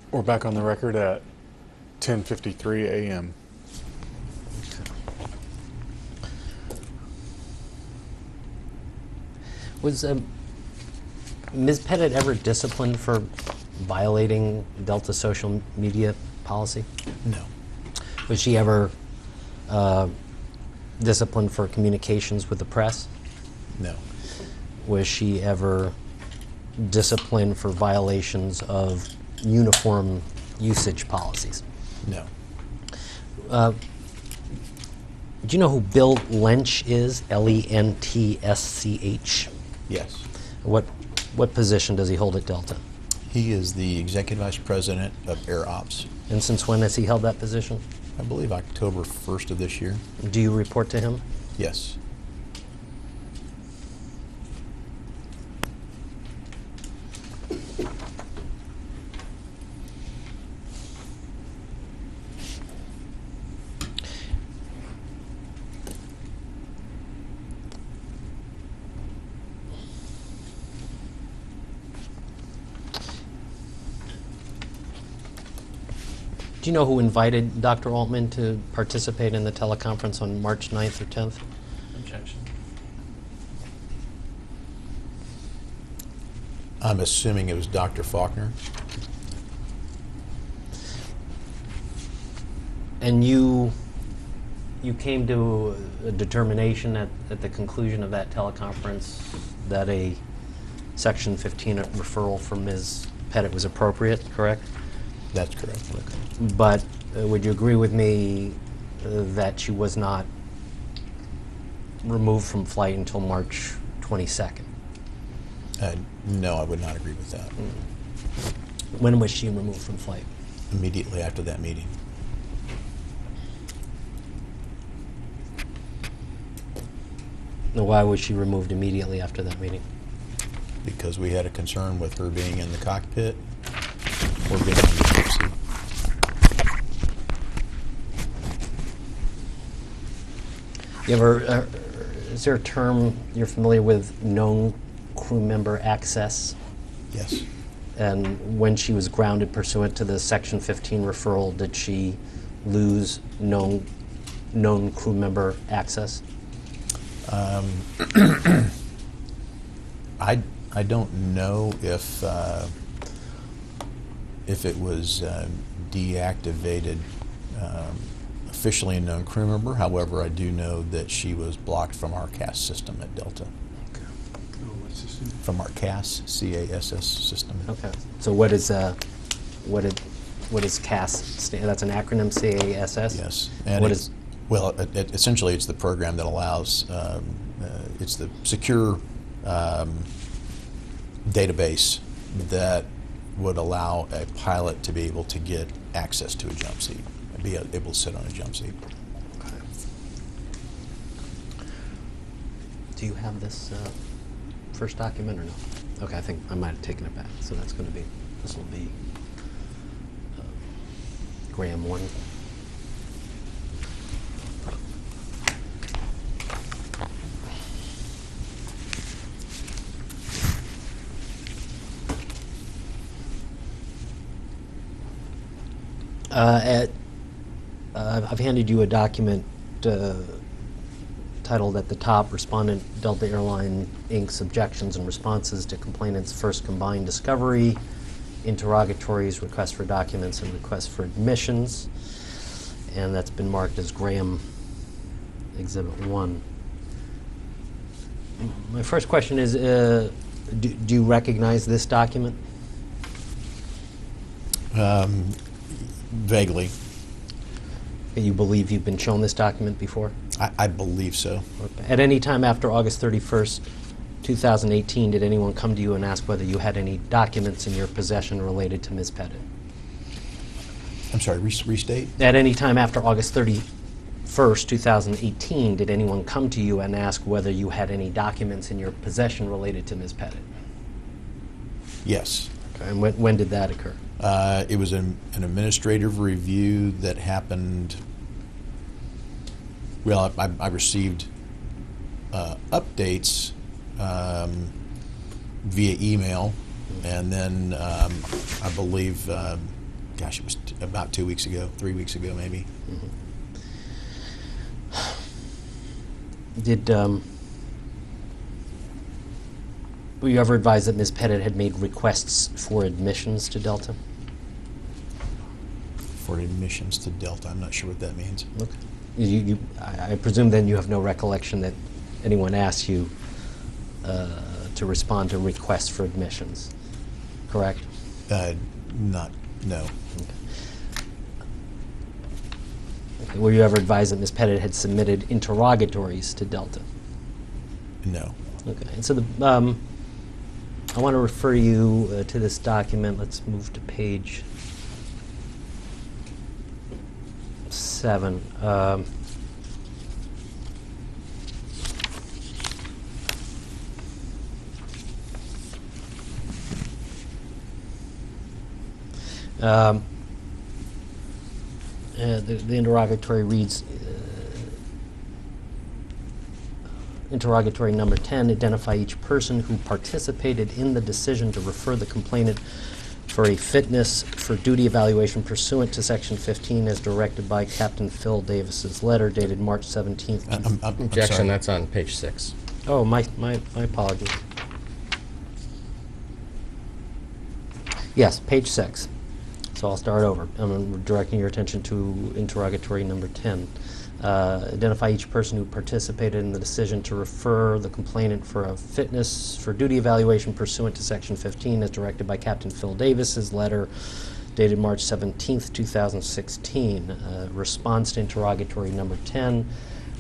We're back on the record at 10:53 a.m. Was Ms. Pettit ever disciplined for violating Delta social media policy? No. Was she ever disciplined for communications with the press? No. Was she ever disciplined for violations of uniform usage policies? No. Do you know who Bill Lensch is? Lentzsch? Yes. What position does he hold at Delta? He is the Executive Vice President of Air Ops. And since when has he held that position? I believe October 1st of this year. Do you report to him? Yes. Do you know who invited Dr. Altman to participate in the teleconference on March 9th or 10th? Objection. I'm assuming it was Dr. Faulkner. And you came to a determination at the conclusion of that teleconference that a Section 15 referral from Ms. Pettit was appropriate, correct? That's correct. But would you agree with me that she was not removed from flight until March 22nd? No, I would not agree with that. When was she removed from flight? Immediately after that meeting. Now, why was she removed immediately after that meeting? Because we had a concern with her being in the cockpit or being in the jump seat. You ever, is there a term you're familiar with, known crew member access? Yes. And when she was grounded pursuant to the Section 15 referral, did she lose known crew member access? I don't know if it was deactivated officially a known crew member. However, I do know that she was blocked from our CAS system at Delta. Oh, what system? From our CAS, C-A-S-S system. Okay. So what is CAS stand? That's an acronym, CASS? Yes. And What it's, is? well, essentially it's the program that allows, it's the secure database that would allow a pilot to be able to get access to a jump seat, be able to sit on a jump seat. Okay. Do you have this first document or no? Okay, I think I might have taken it back. So that's going to be, this will be Graham 1. I've handed you a document titled at the top, Respondent Delta Airline Inc.'s Objections and Responses to Complainant's First Combined Discovery, Interrogatories, Requests for Documents, and Requests for Admissions. And that's been marked as Graham Exhibit 1. My first question is, do you recognize this document? Vaguely. You believe you've been shown this document before? I believe so. Okay. At any time after August 31st, 2018, did anyone come to you and ask whether you had any documents in your possession related to Ms. Pettit? I'm sorry, restate? At any time after August 31st, 2018, did anyone come to you and ask whether you had any documents in your possession related to Ms. Pettit? Yes. Okay. And when did that occur? It was an administrative review that happened. Well, I received updates via email, and then I believe gosh, it was about 2 weeks ago, 3 weeks ago maybe. Were you ever advised that Ms. Petitt had made requests for admissions to Delta? For admissions to Delta, I'm not sure what that means. Okay. I presume then you have no recollection that anyone asked you to respond to requests for admissions, correct? No. Okay. Were you ever advised that Ms. Petitt had submitted interrogatories to Delta? No. Okay. And so I want to refer you to this document. Let's move to page 7. The interrogatory reads, interrogatory number 10, identify each person who participated in the decision to refer the complainant for a fitness for duty evaluation pursuant to Section 15 as directed by Captain Phil Davis's letter dated March 17th. I'm Objection, sorry. that's on page 6. Oh, my apologies. Yes, page 6. So I'll start over. I'm directing your attention to interrogatory number 10. Identify each person who participated in the decision to refer the complainant for a fitness for duty evaluation pursuant to Section 15 as directed by Captain Phil Davis's letter dated March 17th, 2016. Response to interrogatory number 10.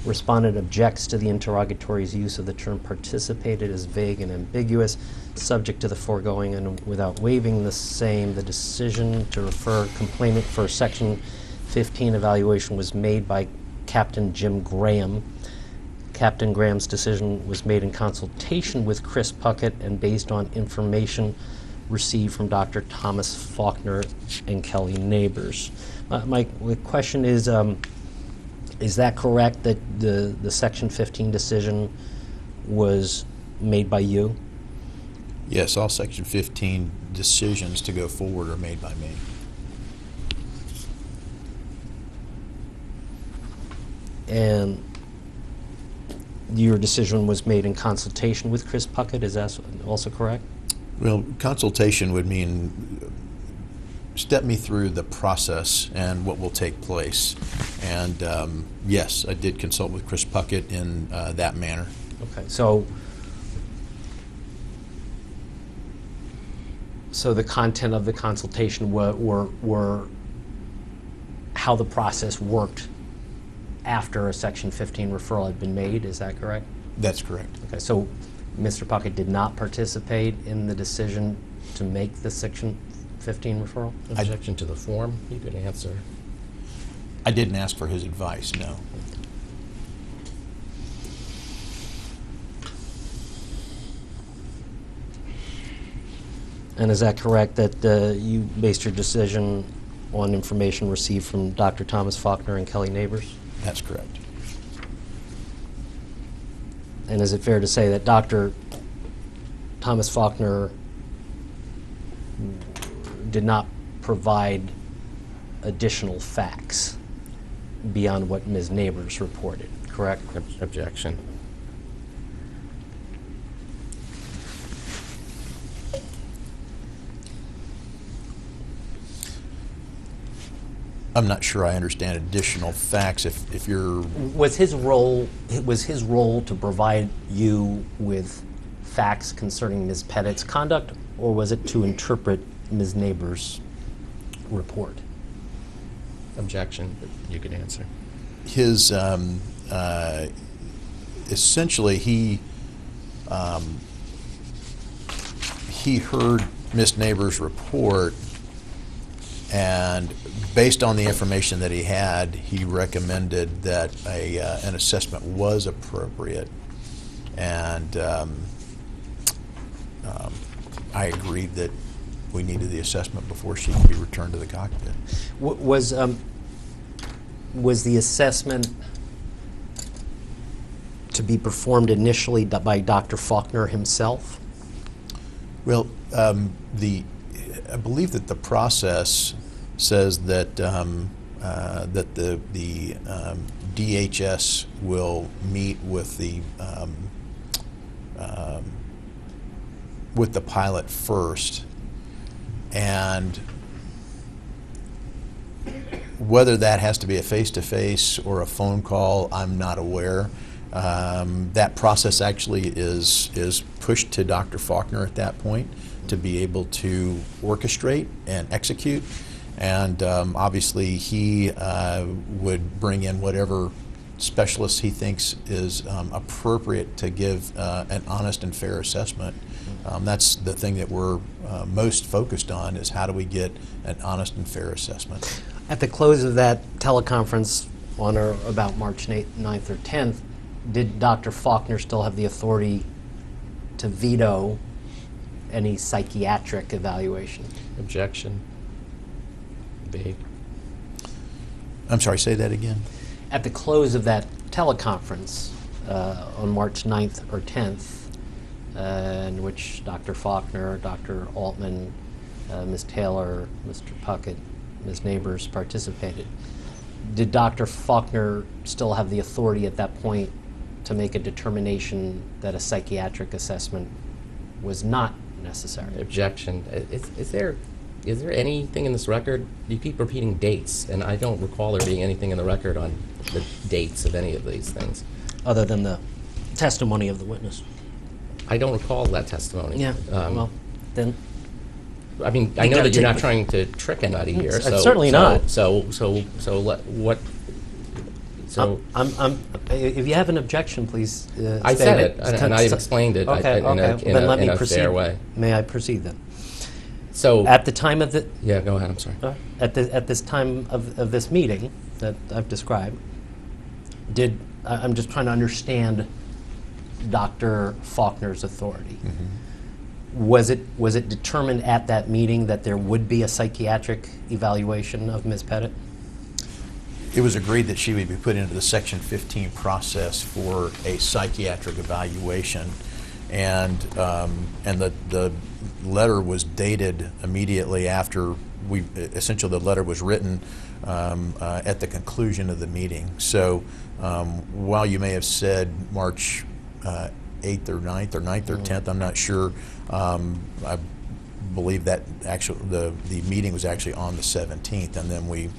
Respondent objects to the interrogatory's use of the term participated as vague and ambiguous. Subject to the foregoing and without waiving the same, the decision to refer complainant for Section 15 evaluation was made by Captain Jim Graham. Captain Graham's decision was made in consultation with Chris Puckett and based on information received from Dr. Thomas Faulkner and Kelly Neighbors. My question is that correct that the Section 15 decision was made by you? Yes, all Section 15 decisions to go forward are made by me. And your decision was made in consultation with Chris Puckett, is that also correct? Well, consultation would mean step me through the process and what will take place. And yes, I did consult with Chris Puckett in that manner. Okay, so the content of the consultation were how the process worked after a Section 15 referral had been made, is that correct? That's correct. Okay, so Mr. Puckett did not participate in the decision to make the Section 15 referral? Objection to the form, you could answer. I didn't ask for his advice, no. And is that correct that you based your decision on information received from Dr. Thomas Faulkner and Kelly Neighbors? That's correct. And is it fair to say that Dr. Thomas Faulkner did not provide additional facts beyond what Ms. Neighbors reported, correct? Objection. I'm not sure I understand additional facts. If you're Was his role to provide you with facts concerning Ms. Petitt's conduct, or was it to interpret Ms. Neighbors' report? Objection, you could answer. his essentially he heard Miss Neighbors' report, and based on the information that he had, he recommended that an assessment was appropriate, and I agreed that we needed the assessment before she could be returned to the cockpit. Was the assessment to be performed initially by Dr. Faulkner himself? Well, I believe that the process says that that the DHS will meet with the pilot first, and whether that has to be a face-to-face or a phone call, I'm not aware. That process actually is pushed to Dr. Faulkner at that point to be able to orchestrate and execute. And obviously he would bring in whatever specialist he thinks is appropriate to give an honest and fair assessment. That's the thing that we're most focused on, is how do we get an honest and fair assessment. At the close of that teleconference on or about March 9th or 10th, did Dr. Faulkner still have the authority to veto any psychiatric evaluation? Objection. B. I'm sorry, say that again. At the close of that teleconference on March 9th or 10th, in which Dr. Faulkner, Dr. Altman, Ms. Taylor, Mr. Puckett, Ms. Neighbors participated, did Dr. Faulkner still have the authority at that point to make a determination that a psychiatric assessment was not necessary? Objection. Is there anything in this record? You keep repeating dates, and I don't recall there being anything in the record on the dates of any of these things. Other than the testimony of the witness? I don't recall that testimony. Yeah, well, then. I mean, I know that you're not trying to trick anybody here. It's So certainly not. So what? So If you have an objection, please I state said it, and I've explained it Okay, in then let me a proceed. fair way. May I proceed then? So At the time of the yeah, go ahead. I'm sorry. at this time of this meeting that I've described, I'm just trying to understand Dr. Faulkner's authority. Was it determined at that meeting that there would be a psychiatric evaluation of Ms. Petitt? It was agreed that she would be put into the Section 15 process for a psychiatric evaluation, and the letter was dated immediately after essentially the letter was written at the conclusion of the meeting. So while you may have said March 8th or 9th or 9th or 10th, I'm not sure. I believe that actually the meeting was actually on the 17th, and then we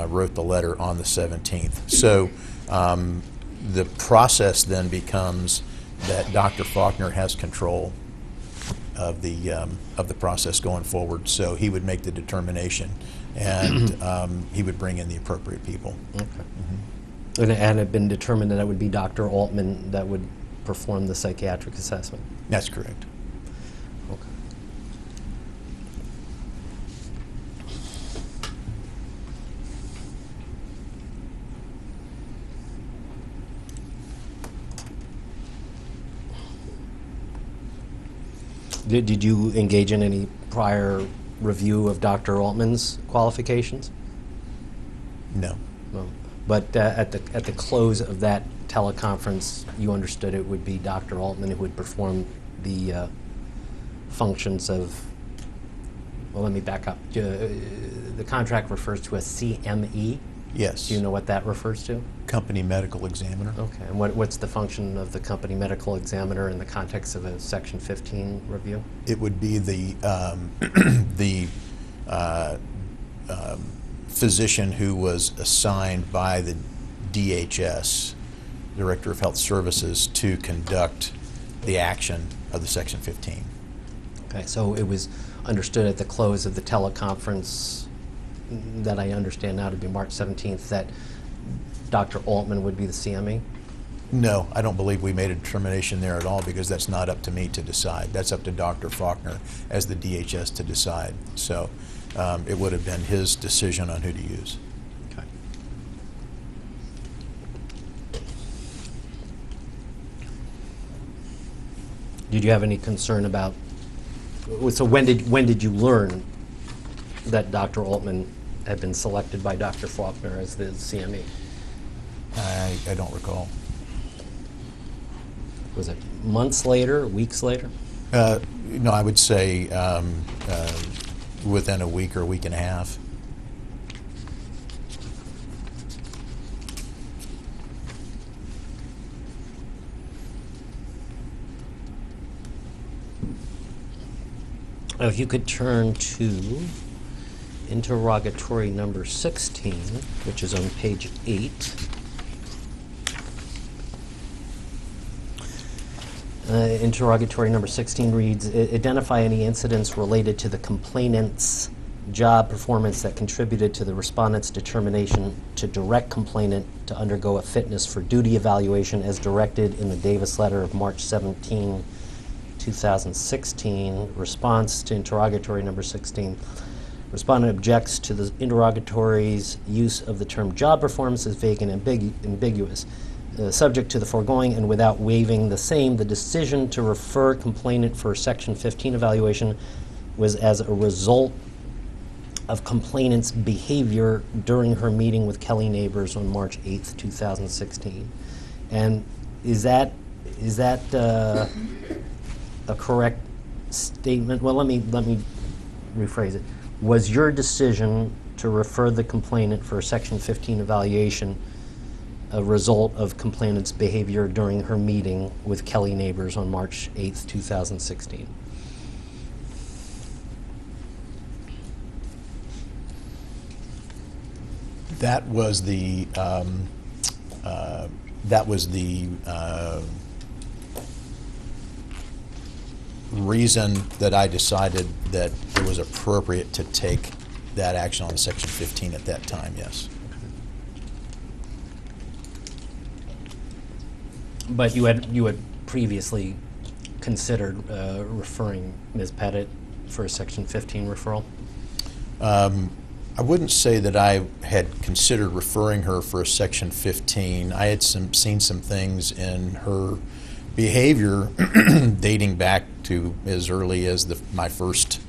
wrote the letter on the 17th. So the process then becomes that Dr. Faulkner has control of the process going forward. So he would make the determination, and he would bring in the appropriate people. Okay. And it had been determined that it would be Dr. Altman that would perform the psychiatric assessment? That's correct. Okay. Did you engage in any prior review of Dr. Altman's qualifications? No. No. But at the close of that teleconference, you understood it would be Dr. Altman who would perform the functions of, well, let me back up. The contract refers to a CME. Yes. Do you know what that refers to? Company medical examiner. Okay. And what's the function of the company medical examiner in the context of a Section 15 review? It would be the physician who was assigned by the DHS, Director of Health Services, to conduct the action of the Section 15. Okay, so it was understood at the close of the teleconference that I understand now to be March 17th that Dr. Altman would be the CME? No, I don't believe we made a determination there at all, because that's not up to me to decide. That's up to Dr. Faulkner as the DHS to decide. So it would have been his decision on who to use. Okay. Did you have any concern about, so when did you learn that Dr. Altman had been selected by Dr. Faulkner as the CME? I don't recall. Was it months later, weeks later? No, I would say within a week or a week and a half. If you could turn to interrogatory number 16, which is on page 8. Interrogatory number 16 reads, identify any incidents related to the complainant's job performance that contributed to the respondent's determination to direct complainant to undergo a fitness for duty evaluation as directed in the Davis letter of March 17, 2016. Response to interrogatory number 16. Respondent objects to the interrogatory's use of the term job performance as vague and ambiguous. Subject to the foregoing and without waiving the same, the decision to refer complainant for Section 15 evaluation was as a result of complainant's behavior during her meeting with Kelly Neighbors on March 8th, 2016. And is that a correct statement? Well, let me rephrase it. Was your decision to refer the complainant for a Section 15 evaluation a result of complainant's behavior during her meeting with Kelly Neighbors on March 8th, 2016? That was the reason that I decided that it was appropriate to take that action on Section 15 at that time, yes. But you had previously considered referring Ms. Petitt for a Section 15 referral? I wouldn't say that I had considered referring her for a Section 15. I had seen some things in her behavior dating back to as early as my first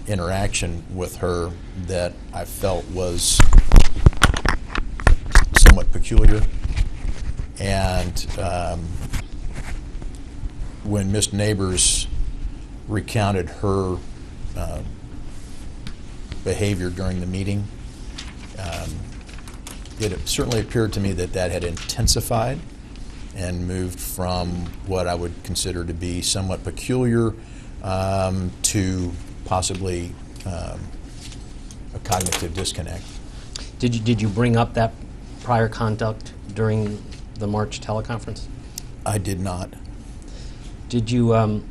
interaction with her that I felt was somewhat peculiar. And when Ms. Neighbors recounted her behavior during the meeting, it certainly appeared to me that that had intensified and moved from what I would consider to be somewhat peculiar to possibly a cognitive disconnect. Did you bring up that prior conduct during the March teleconference? I did not. Did you?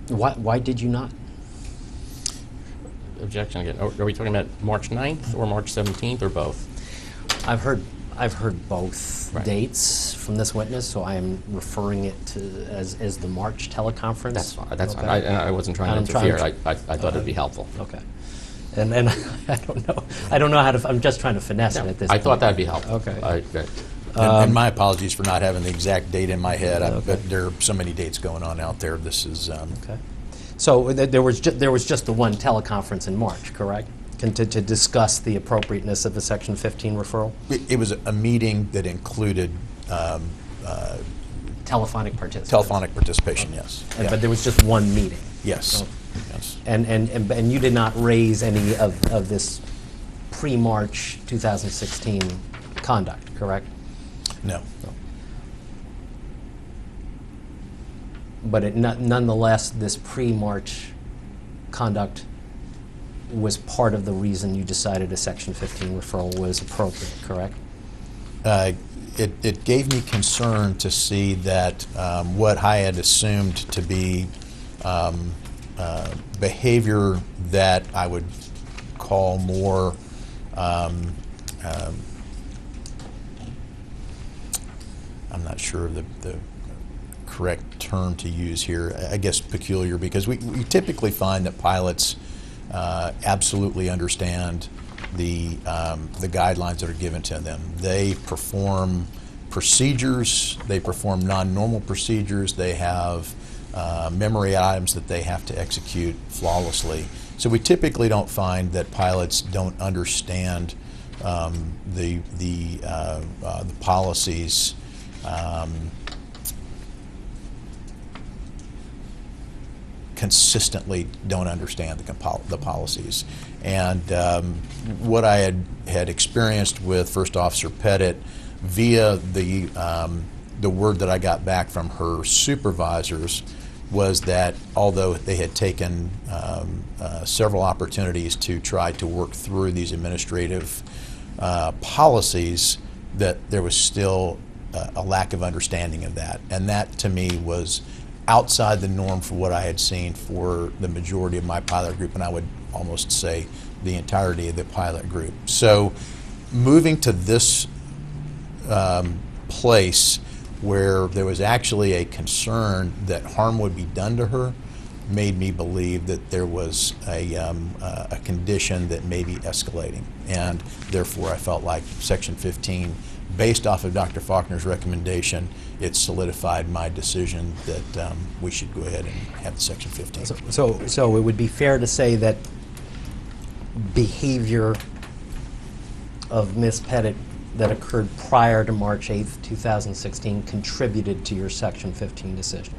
Why did you not? Objection again. Are we talking about March 9th or March 17th or both? I've heard both Right. dates from this witness, so I am referring it to as the March teleconference. That's fine. That's Okay. fine. I wasn't trying to I'm trying interfere. to- I thought it'd be helpful. Okay. And I don't know how to. I'm just trying to finesse it at this I point. thought that'd be helpful. Okay. And my apologies for not having the exact date in my head. Okay. But there are so many dates going on out there. This is Okay. So there was just the one teleconference in March, correct? To discuss the appropriateness of the Section 15 referral? it was a meeting that included Telephonic participation. telephonic participation. Yes. And- Yeah. But there was just one meeting. Yes. Oh. Yes. And you did not raise any of this pre-March 2016 conduct, correct? No. But nonetheless, this pre-March conduct was part of the reason you decided a Section 15 referral was appropriate, correct? It gave me concern to see that what I had assumed to be behavior that I would call more I'm not sure of the correct term to use here. I guess peculiar, because we typically find that pilots absolutely understand the guidelines that are given to them. They perform procedures, they perform non-normal procedures, they have memory items that they have to execute flawlessly. So we typically don't find that pilots don't understand the policies consistently don't understand the policies. And what I had experienced with First Officer Petitt via the word that I got back from her supervisors was that although they had taken several opportunities to try to work through these administrative policies, that there was still a lack of understanding of that. And that, to me, was outside the norm for what I had seen for the majority of my pilot group, and I would almost say the entirety of the pilot group. So moving to this place where there was actually a concern that harm would be done to her made me believe that there was a condition that may be escalating. And therefore, I felt like Section 15, based off of Dr. Faulkner's recommendation, it solidified my decision that we should go ahead and have the Section 15. So it would be fair to say that behavior of Ms. Petitt that occurred prior to March 8th, 2016 contributed to your Section 15 decision.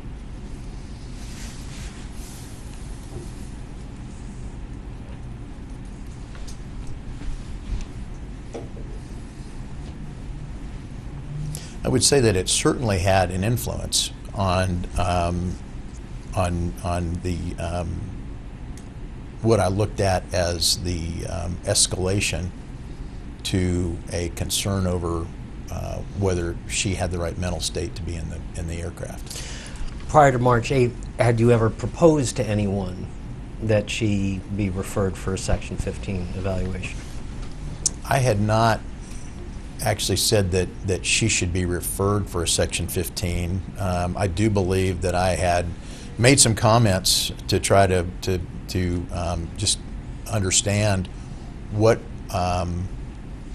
I would say that it certainly had an influence on the what I looked at as the escalation to a concern over whether she had the right mental state to be in the aircraft. Prior to March 8th, had you ever proposed to anyone that she be referred for a Section 15 evaluation? I had not actually said that she should be referred for a Section 15. I do believe that I had made some comments to try to just understand what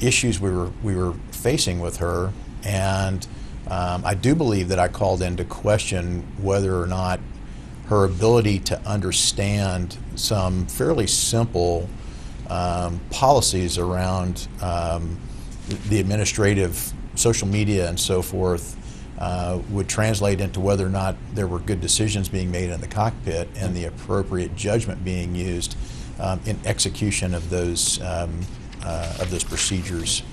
issues we were facing with her, and I do believe that I called into question whether or not her ability to understand some fairly simple policies around the administrative, social media, and so forth would translate into whether or not there were good decisions being made in the cockpit and the appropriate judgment being used in execution of those procedures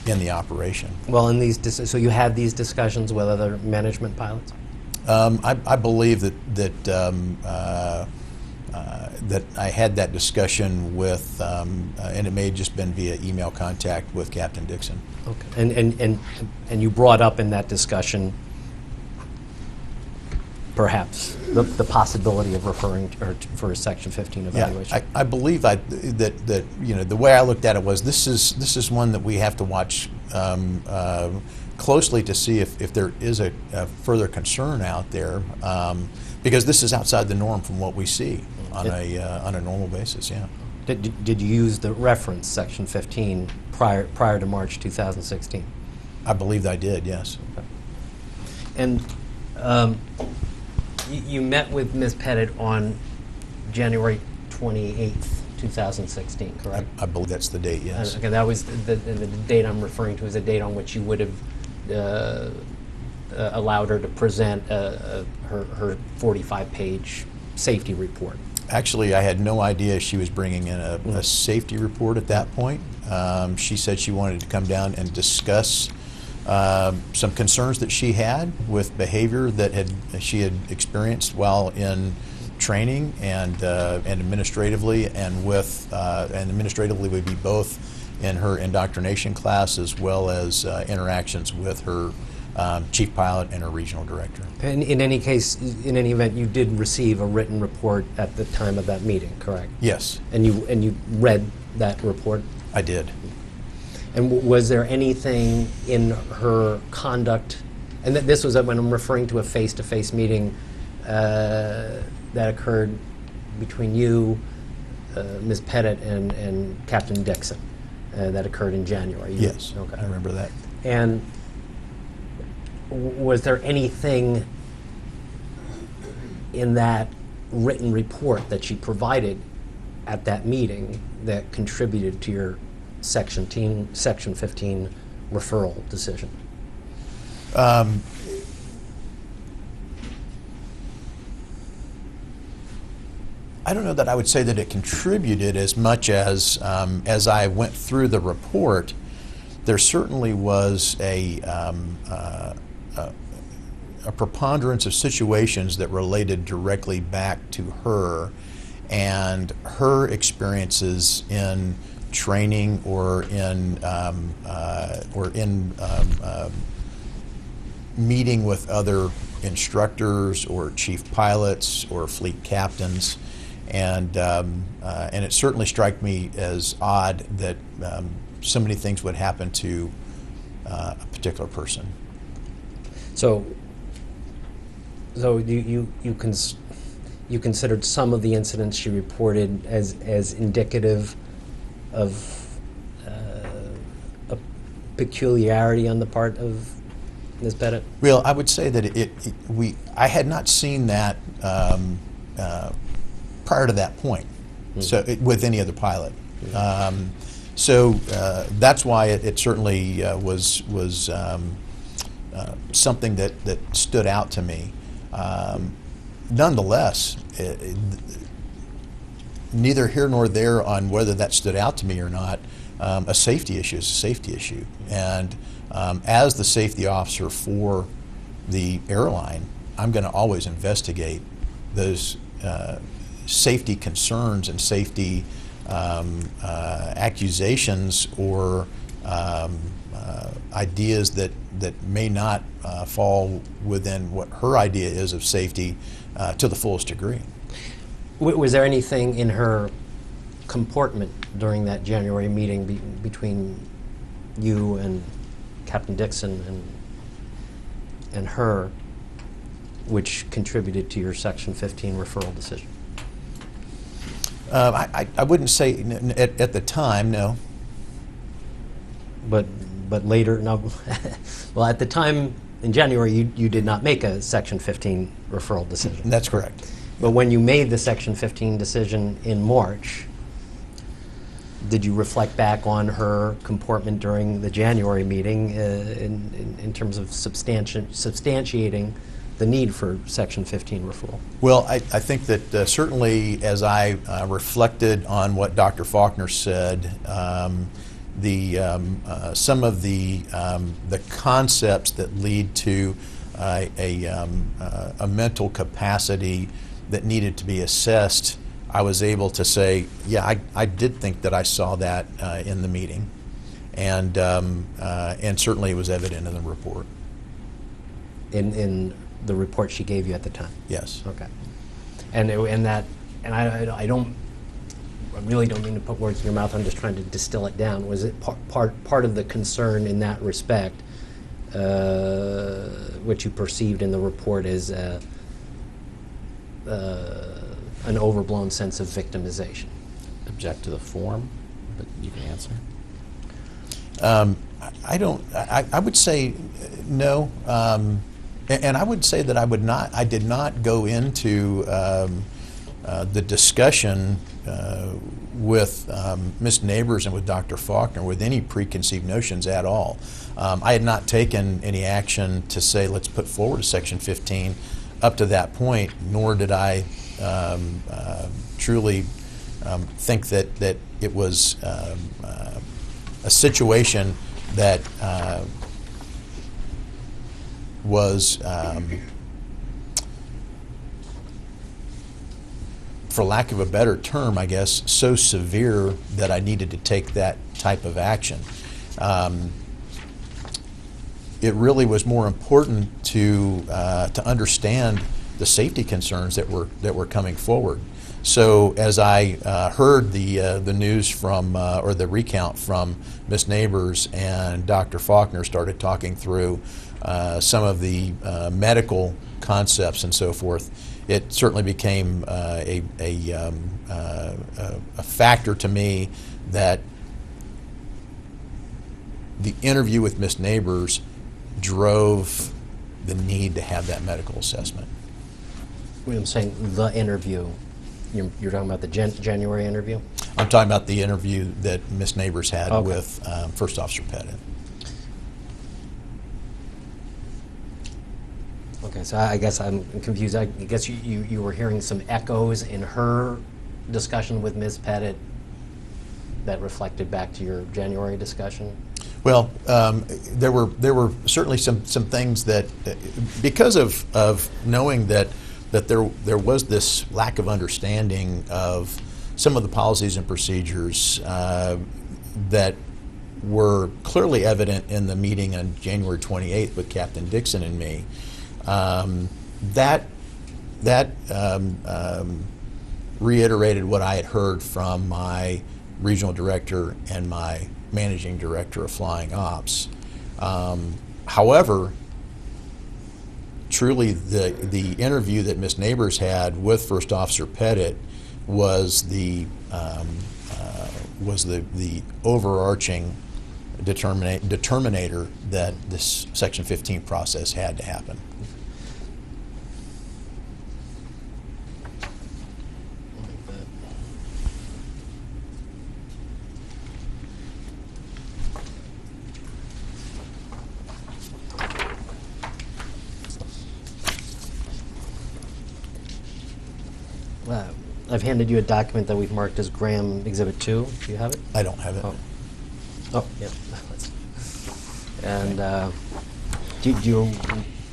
in the operation. Well, so you had these discussions with other management pilots? I believe that I had that discussion with, and it may have just been via email contact with Captain Dixon. Okay. And you brought up in that discussion perhaps the possibility of referring her for a Section 15 evaluation. Yeah, I believe that the way I looked at it was this is one that we have to watch closely to see if there is a further concern out there, because this is outside the norm from what we see on a normal basis. Yeah. Did you use the reference Section 15 prior to March 2016? I believe I did. Yes. Okay. And you met with Ms. Petitt on January 28th, 2016, correct? I believe that's the date. Yes. Okay, that was the date I'm referring to is a date on which you would have allowed her to present her 45-page safety report. Actually, I had no idea she was bringing in a safety report at that point. She said she wanted to come down and discuss some concerns that she had with behavior that she had experienced while in training, and administratively, and administratively would be both in her indoctrination class as well as interactions with her chief pilot and her regional director. And in any case, in any event, you did receive a written report at the time of that meeting, correct? Yes. And you read that report? I did. And was there anything in her conduct, and this was when I'm referring to a face-to-face meeting that occurred between you, Ms. Petitt, and Captain Dixon, that occurred in January? Yes, okay. I remember that. And was there anything in that written report that she provided at that meeting that contributed to your Section 15 referral decision? I don't know that I would say that it contributed as much as I went through the report, there certainly was a preponderance of situations that related directly back to her and her experiences in training or in meeting with other instructors or chief pilots or fleet captains, and it certainly struck me as odd that so many things would happen to a particular person. So you considered some of the incidents she reported as indicative of a peculiarity on the part of Ms. Petitt? Well, I would say that I had not seen that prior to that point, so with any other pilot. So that's why it certainly was something that stood out to me. Nonetheless, neither here nor there on whether that stood out to me or not. A safety issue is a safety issue, and as the safety officer for the airline, I'm going to always investigate those safety concerns and safety accusations or ideas that may not fall within what her idea is of safety to the fullest degree. Was there anything in her comportment during that January meeting between you and Captain Dixon and her which contributed to your Section 15 referral decision? I wouldn't say at the time, no. But later, no. Well, at the time in January, you did not make a Section 15 referral decision. That's correct. But when you made the Section 15 decision in March, did you reflect back on her comportment during the January meeting in terms of substantiating the need for Section 15 referral? Well, I think that certainly as I reflected on what Dr. Faulkner said, some of the concepts that lead to a mental capacity that needed to be assessed, I was able to say, yeah, I did think that I saw that in the meeting, and certainly it was evident in the report. In the report she gave you at the time? Yes. Okay. And I really don't mean to put words in your mouth. I'm just trying to distill it down. Was it part of the concern in that respect, which you perceived in the report as an overblown sense of victimization? Object to the form, but you can answer. I would say no, and I would say that I did not go into the discussion with Ms. Neighbors and with Dr. Faulkner with any preconceived notions at all. I had not taken any action to say let's put forward a Section 15 up to that point, nor did I truly think that it was a situation that was, for lack of a better term, I guess, so severe that I needed to take that type of action. It really was more important to understand the safety concerns that were coming forward. So as I heard the news from or the recount from Ms. Neighbors and Dr. Faulkner started talking through some of the medical concepts and so forth, it certainly became a factor to me that the interview with Ms. Neighbors drove the need to have that medical assessment. When I'm saying the interview, you're talking about the January interview? I'm talking about the interview that Ms. Neighbors had Okay. with First Officer Petitt. Okay, so I guess I'm confused. I guess you were hearing some echoes in her discussion with Ms. Petitt that reflected back to your January discussion? Well, there were certainly some things that, because of knowing that there was this lack of understanding of some of the policies and procedures that were clearly evident in the meeting on January 28th with Captain Dixon and me. That reiterated what I had heard from my regional director and my managing director of flying ops. However, truly the interview that Ms. Neighbors had with First Officer Petitt was the overarching determinator that this Section 15 process had to happen. I've handed you a document that we've marked as Graham Exhibit 2. Do you have it? I don't have it. Oh, yeah. And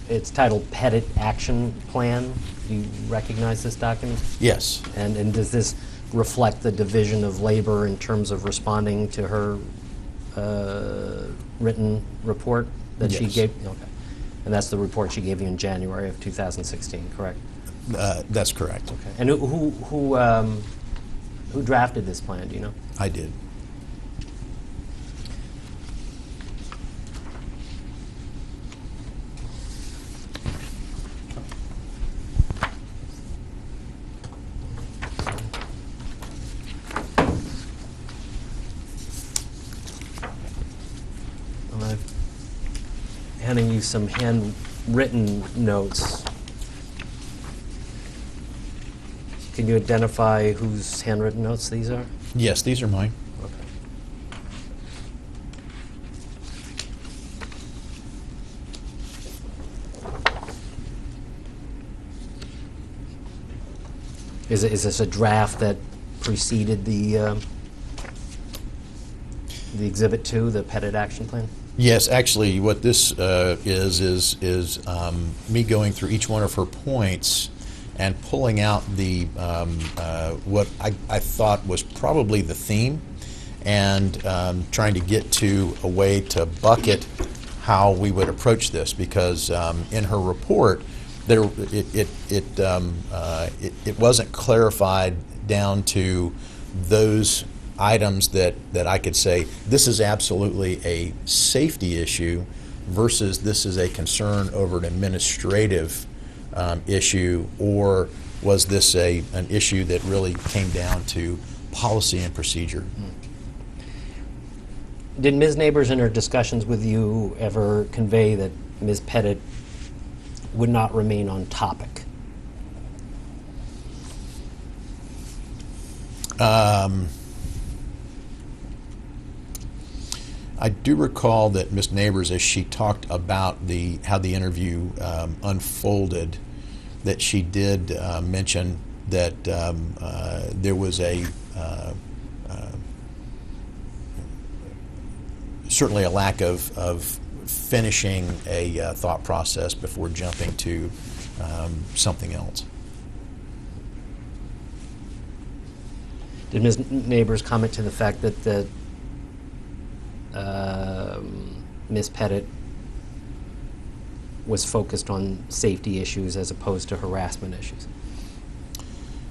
it's titled Petitt Action Plan. Do you recognize this document? Yes. And does this reflect the division of labor in terms of responding to her written report that she Yes. gave? Okay. And that's the report she gave you in January of 2016, correct? That's correct. Okay. And who drafted this plan? Do you know? I did. I'm handing you some handwritten notes. Can you identify whose handwritten notes these are? Yes, these are mine. Okay. Is this a draft that preceded the Exhibit 2, the Petitt Action Plan? Yes, actually, what this is me going through each one of her points and pulling out the what I thought was probably the theme, and trying to get to a way to bucket how we would approach this, because in her report it wasn't clarified down to those items that I could say this is absolutely a safety issue versus this is a concern over an administrative issue, or was this an issue that really came down to policy and procedure? Did Ms. Neighbors in her discussions with you ever convey that Ms. Petitt would not remain on topic? I do recall that Ms. Neighbors, as she talked about how the interview unfolded, that she did mention that there was certainly a lack of finishing a thought process before jumping to something else. Did Ms. Neighbors comment to the fact that Ms. Petitt was focused on safety issues as opposed to harassment issues?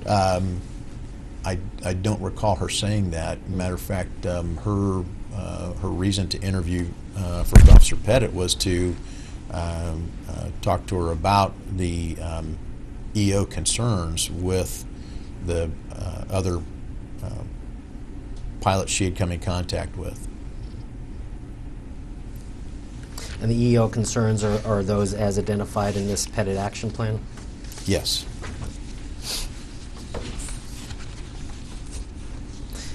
I don't recall her saying that. Matter of fact, her reason to interview First Officer Petitt was to talk to her about the EO concerns with the other pilots she had come in contact with. And the EO concerns are those as identified in this Petitt Action Plan? Yes.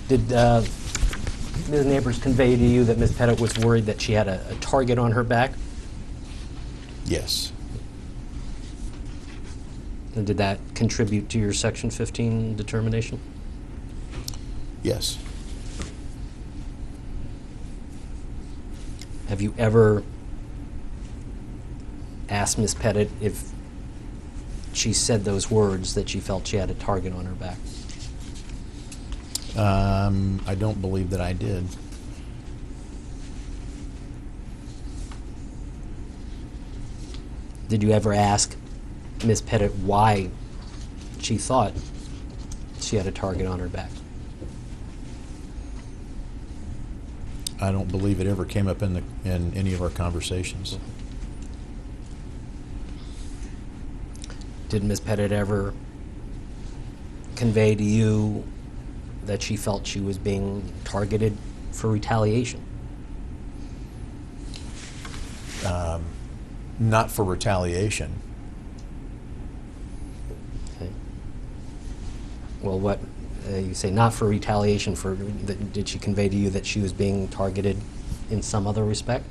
Did Ms. Neighbors convey to you that Ms. Petitt was worried that she had a target on her back? Yes. And did that contribute to your Section 15 determination? Yes. Have you ever asked Ms. Petitt if she said those words that she felt she had a target on her back? I don't believe that I did. Did you ever ask Ms. Petitt why she thought she had a target on her back? I don't believe it ever came up in any of our conversations. Did Ms. Petitt ever convey to you that she felt she was being targeted for retaliation? Not for retaliation. Okay. Well, what you say not for retaliation, did she convey to you that she was being targeted in some other respect?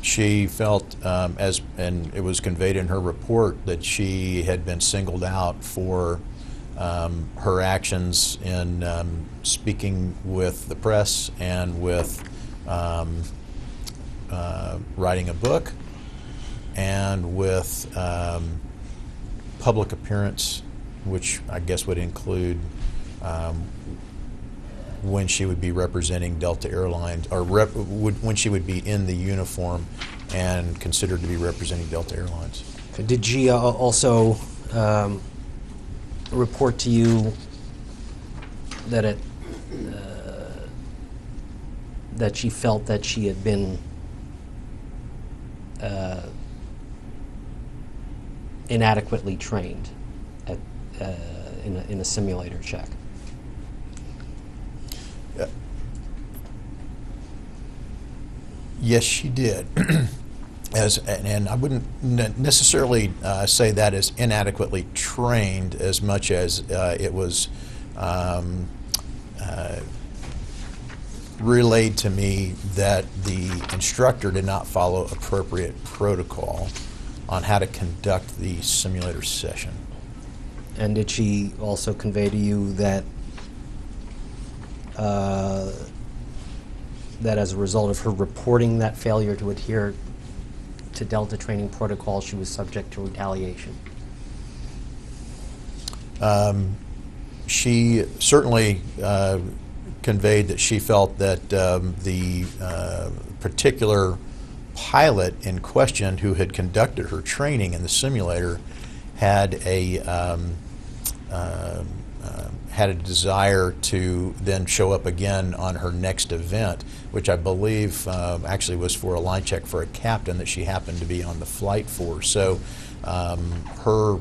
She felt, and it was conveyed in her report, that she had been singled out for her actions in speaking with the press and with writing a book and with public appearance, which I guess would include when she would be representing Delta Airlines, or when she would be in the uniform and considered to be representing Delta Airlines. Did she also report to you that that she felt that she had been inadequately trained in a simulator check? Yes, she did. And I wouldn't necessarily say that as inadequately trained as much as it was relayed to me that the instructor did not follow appropriate protocol on how to conduct the simulator session. And did she also convey to you that that as a result of her reporting that failure to adhere to Delta training protocol, she was subject to retaliation? She certainly conveyed that she felt that the particular pilot in question who had conducted her training in the simulator had a desire to then show up again on her next event, which I believe actually was for a line check for a captain that she happened to be on the flight for. So her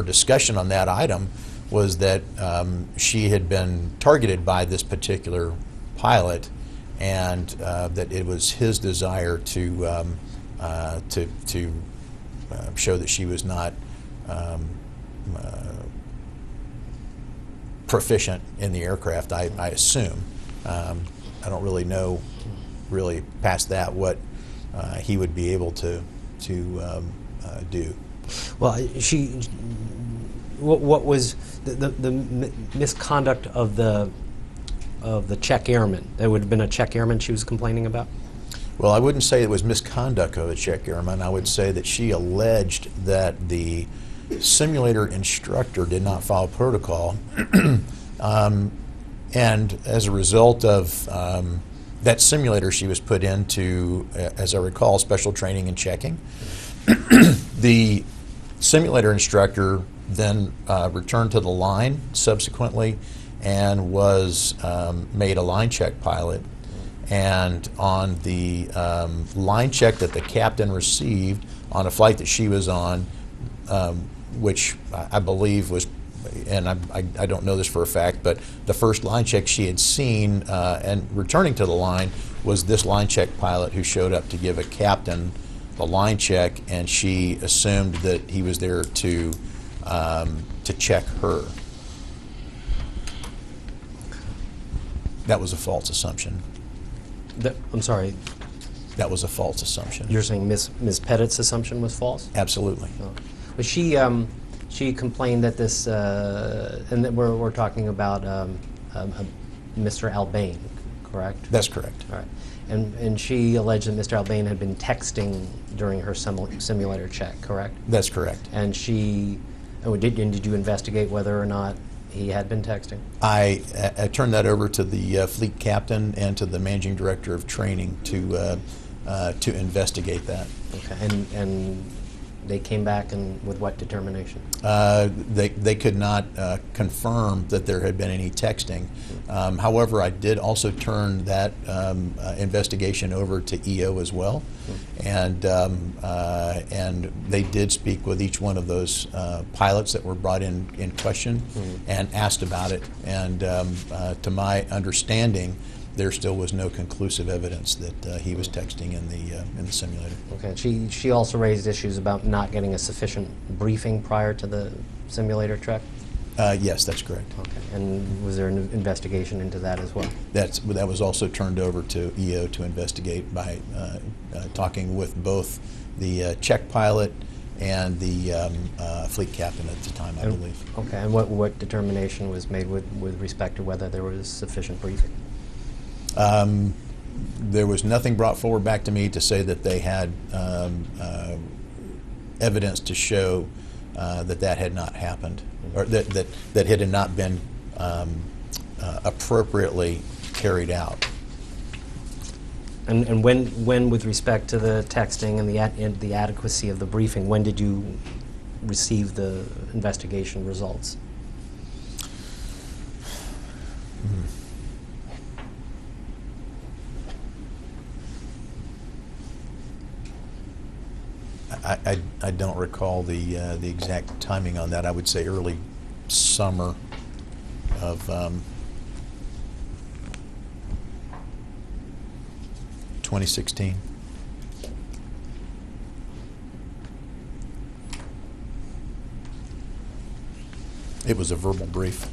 discussion on that item was that she had been targeted by this particular pilot, and that it was his desire to show that she was not proficient in the aircraft. I assume. I don't really know, really past that, what he would be able to do. Well, what was the misconduct of the check airman? There would have been a check airman she was complaining about? Well, I wouldn't say it was misconduct of a check airman. I would say that she alleged that the simulator instructor did not follow protocol, and as a result of that simulator she was put into, as I recall, special training and checking. The simulator instructor then returned to the line subsequently and was made a line check pilot. And on the line check that the captain received on a flight that she was on, which I believe was, and I don't know this for a fact, but the first line check she had seen and returning to the line was this line check pilot who showed up to give a captain the line check, and she assumed that he was there to check her. That was a false assumption. I'm sorry. That was a false assumption. You're saying Ms. Petitt's assumption was false? Absolutely. Oh. But she complained that this, and that we're talking about Mr. Albane, correct? That's correct. All right. And she alleged that Mr. Albane had been texting during her simulator check, correct? That's correct. And did you investigate whether or not he had been texting? I turned that over to the fleet captain and to the managing director of training to investigate that. Okay. And they came back with what determination? They could not confirm that there had been any texting. However, I did also turn that investigation over to EO as well, and they did speak with each one of those pilots that were brought in question and asked about it. And to my understanding, there still was no conclusive evidence that he was texting in the simulator. Okay. She also raised issues about not getting a sufficient briefing prior to the simulator check? Yes, that's correct. Okay. And was there an investigation into that as well? That was also turned over to EO to investigate by talking with both the check pilot and the fleet captain at the time, I believe. Okay. And what determination was made with respect to whether there was sufficient briefing? There was nothing brought forward back to me to say that they had evidence to show that had not happened, or that it had not been appropriately carried out. And when, with respect to the texting and the adequacy of the briefing, when did you receive the investigation results? I don't recall the exact timing on that. I would say early summer of 2016. It was a verbal brief.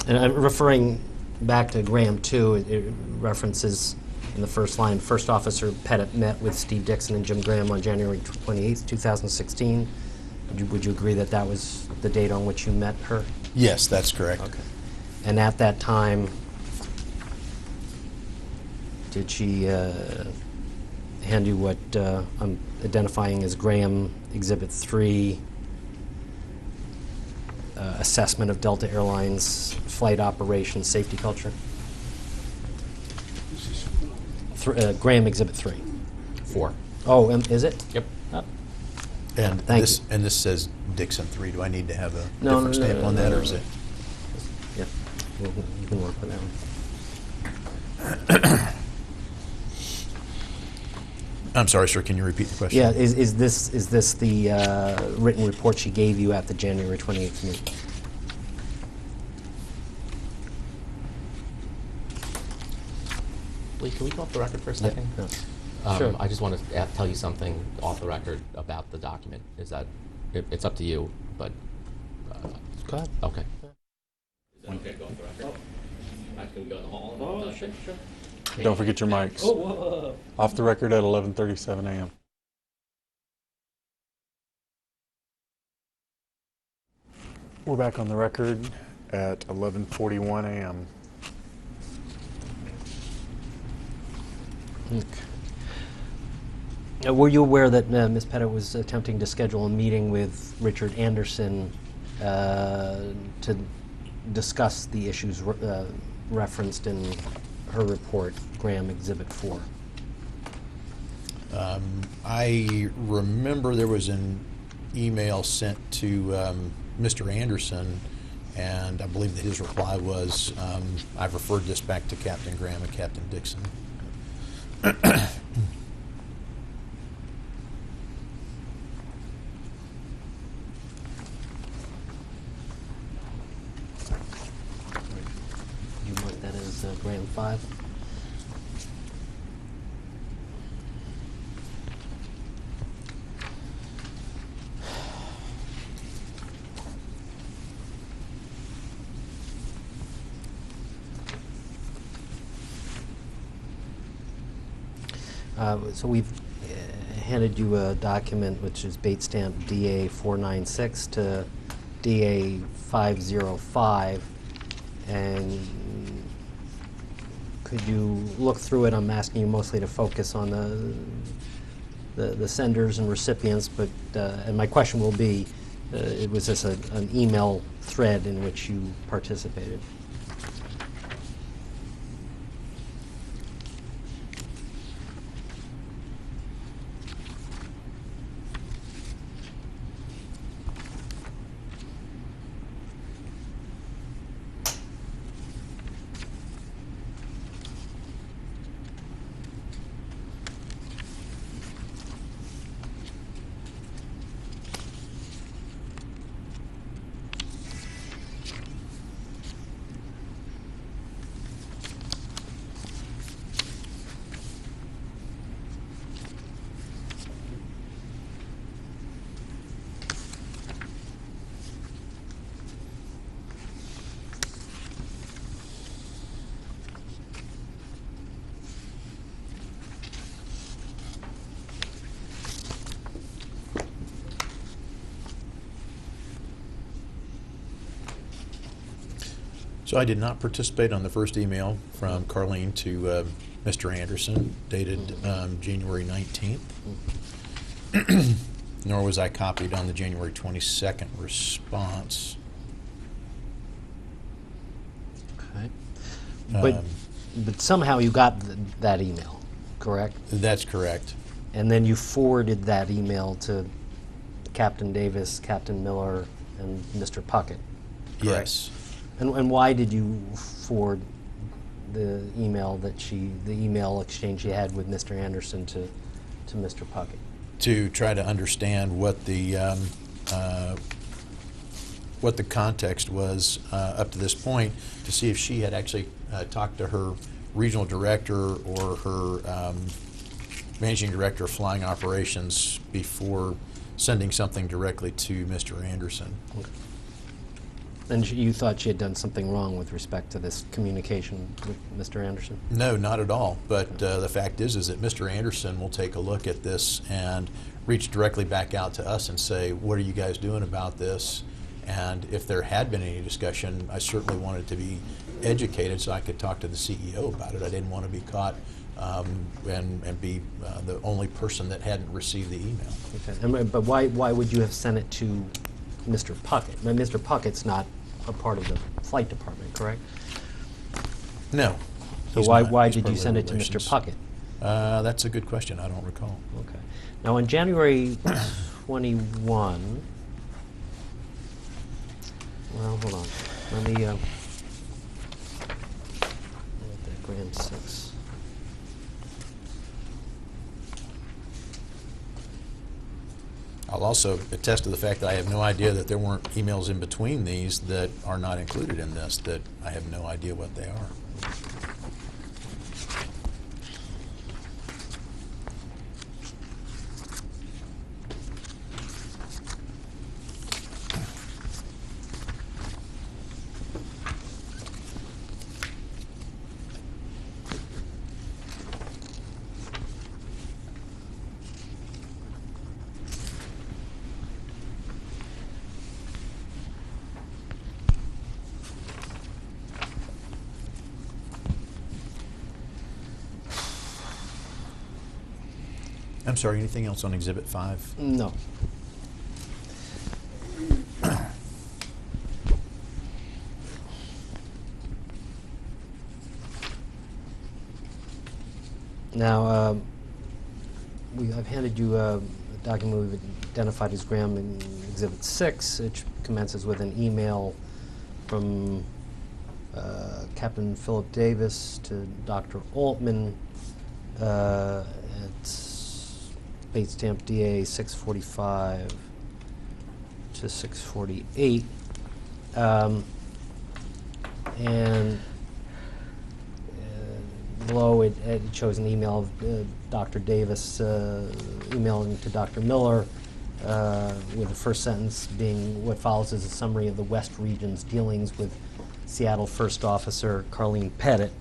And I'm referring back to Graham, too. It references in the first line, First Officer Petitt met with Steve Dixon and Jim Graham on January 28th, 2016. Would you agree that that was the date on which you met her? Yes, that's correct. Okay. And at that time, did she hand you what I'm identifying as Graham Exhibit 3, assessment of Delta Airlines flight operations safety culture? Graham Exhibit 3. 4. Oh, is it? Yep. Oh. And Thank this you. and this says Dixon 3. Do I need to have a No, different no, stamp no, on no, that, no, or is no. it? Yeah, you can work with that one. I'm sorry, sir. Can you repeat the question? Yeah, is this the written report she gave you at the January 28th meeting? Lee, can we go off the record for a second? Yeah. Sure. I just want to tell you something off the record about the document. Is that it's up to you, but Go ahead. okay. Is that okay to go off the record? Can we go in the hall? Oh, sure. Don't forget your mics. Oh, whoa. Off the record at 11:37 a.m. We're back on the record at 11:41 a.m. Were you aware that Ms. Petitt was attempting to schedule a meeting with Richard Anderson to discuss the issues referenced in her report, Graham Exhibit 4? I remember there was an email sent to Mr. Anderson, and I believe that his reply was, I've referred this back to Captain Graham and Captain Dixon. You mark that as Graham 5? So we've handed you a document which is bait stamp DA 496 to DA 505, and could you look through it? I'm asking you mostly to focus on the senders and recipients, but and my question will be, was this an email thread in which you participated? So I did not participate on the first email from Carlene to Mr. Anderson, dated January 19th. Nor was I copied on the January 22nd response. Okay. But somehow you got that email, correct? That's correct. And then you forwarded that email to Captain Davis, Captain Miller, and Mr. Puckett, correct? Yes. And why did you forward the email the email exchange you had with Mr. Anderson to Mr. Puckett? To try to understand what the context was up to this point, to see if she had actually talked to her regional director or her managing director of flying operations before sending something directly to Mr. Anderson. Okay. And you thought she had done something wrong with respect to this communication with Mr. Anderson? No, not at all. But the fact is that Mr. Anderson will take a look at this and reach directly back out to us and say, what are you guys doing about this? And if there had been any discussion, I certainly wanted to be educated so I could talk to the CEO about it. I didn't want to be caught and be the only person that hadn't received the email. Okay. But why would you have sent it to Mr. Puckett? Now, Mr. Puckett's not a part of the flight department, correct? No. So he's why not. He's did you send it to Mr. relations. Puckett? That's a good question. I don't recall. Okay. Now, on January 21, well, hold on. Let me let that Grand 6. I'll also attest to the fact that I have no idea that there weren't emails in between these that are not included in this, that I have no idea what they are. I'm sorry, anything else on Exhibit 5? No. Now, I've handed you a document we've identified as Graham in Exhibit 6, which commences with an email from Captain Philip Davis to Dr. Altman at bait stamp DA 645 to 648. And below it shows an email of Dr. Davis emailing to Dr. Miller with the first sentence being, what follows is a summary of the West Region's dealings with Seattle First Officer Carlene Petitt.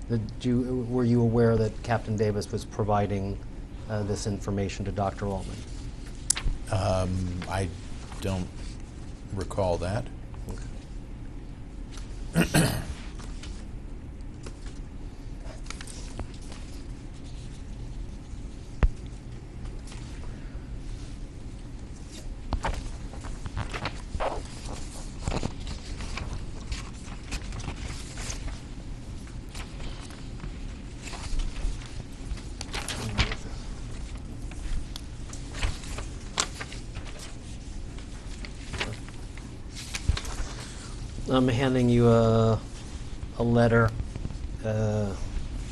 Were you aware that Captain Davis was providing this information to Dr. Altman? I don't recall that. I'm handing you a letter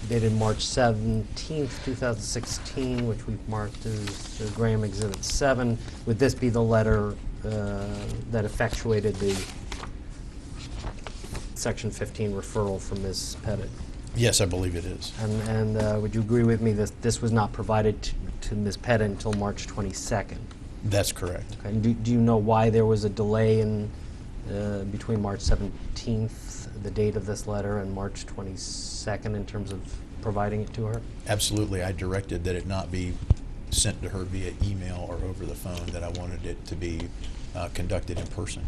dated March 17th, 2016, which we've marked as Graham Exhibit 7. Would this be the letter that effectuated the Section 15 referral from Ms. Petitt? Yes, I believe it is. And would you agree with me that this was not provided to Ms. Petitt until March 22nd? That's correct. Okay. And do you know why there was a delay in between March 17th, the date of this letter, and March 22nd in terms of providing it to her? Absolutely. I directed that it not be sent to her via email or over the phone, that I wanted it to be conducted in person.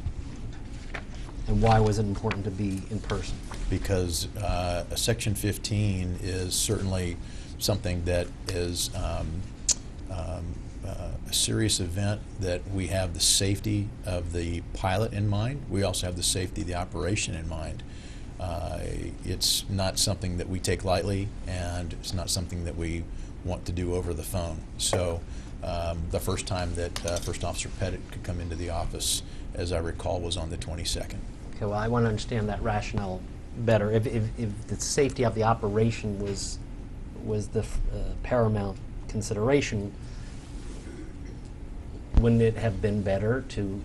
And why was it important to be in person? Because a Section 15 is certainly something that is a serious event, that we have the safety of the pilot in mind. We also have the safety of the operation in mind. It's not something that we take lightly, and it's not something that we want to do over the phone. So the first time that First Officer Petitt could come into the office, as I recall, was on the 22nd. Okay, well, I want to understand that rationale better. If the safety of the operation was the paramount consideration, wouldn't it have been better to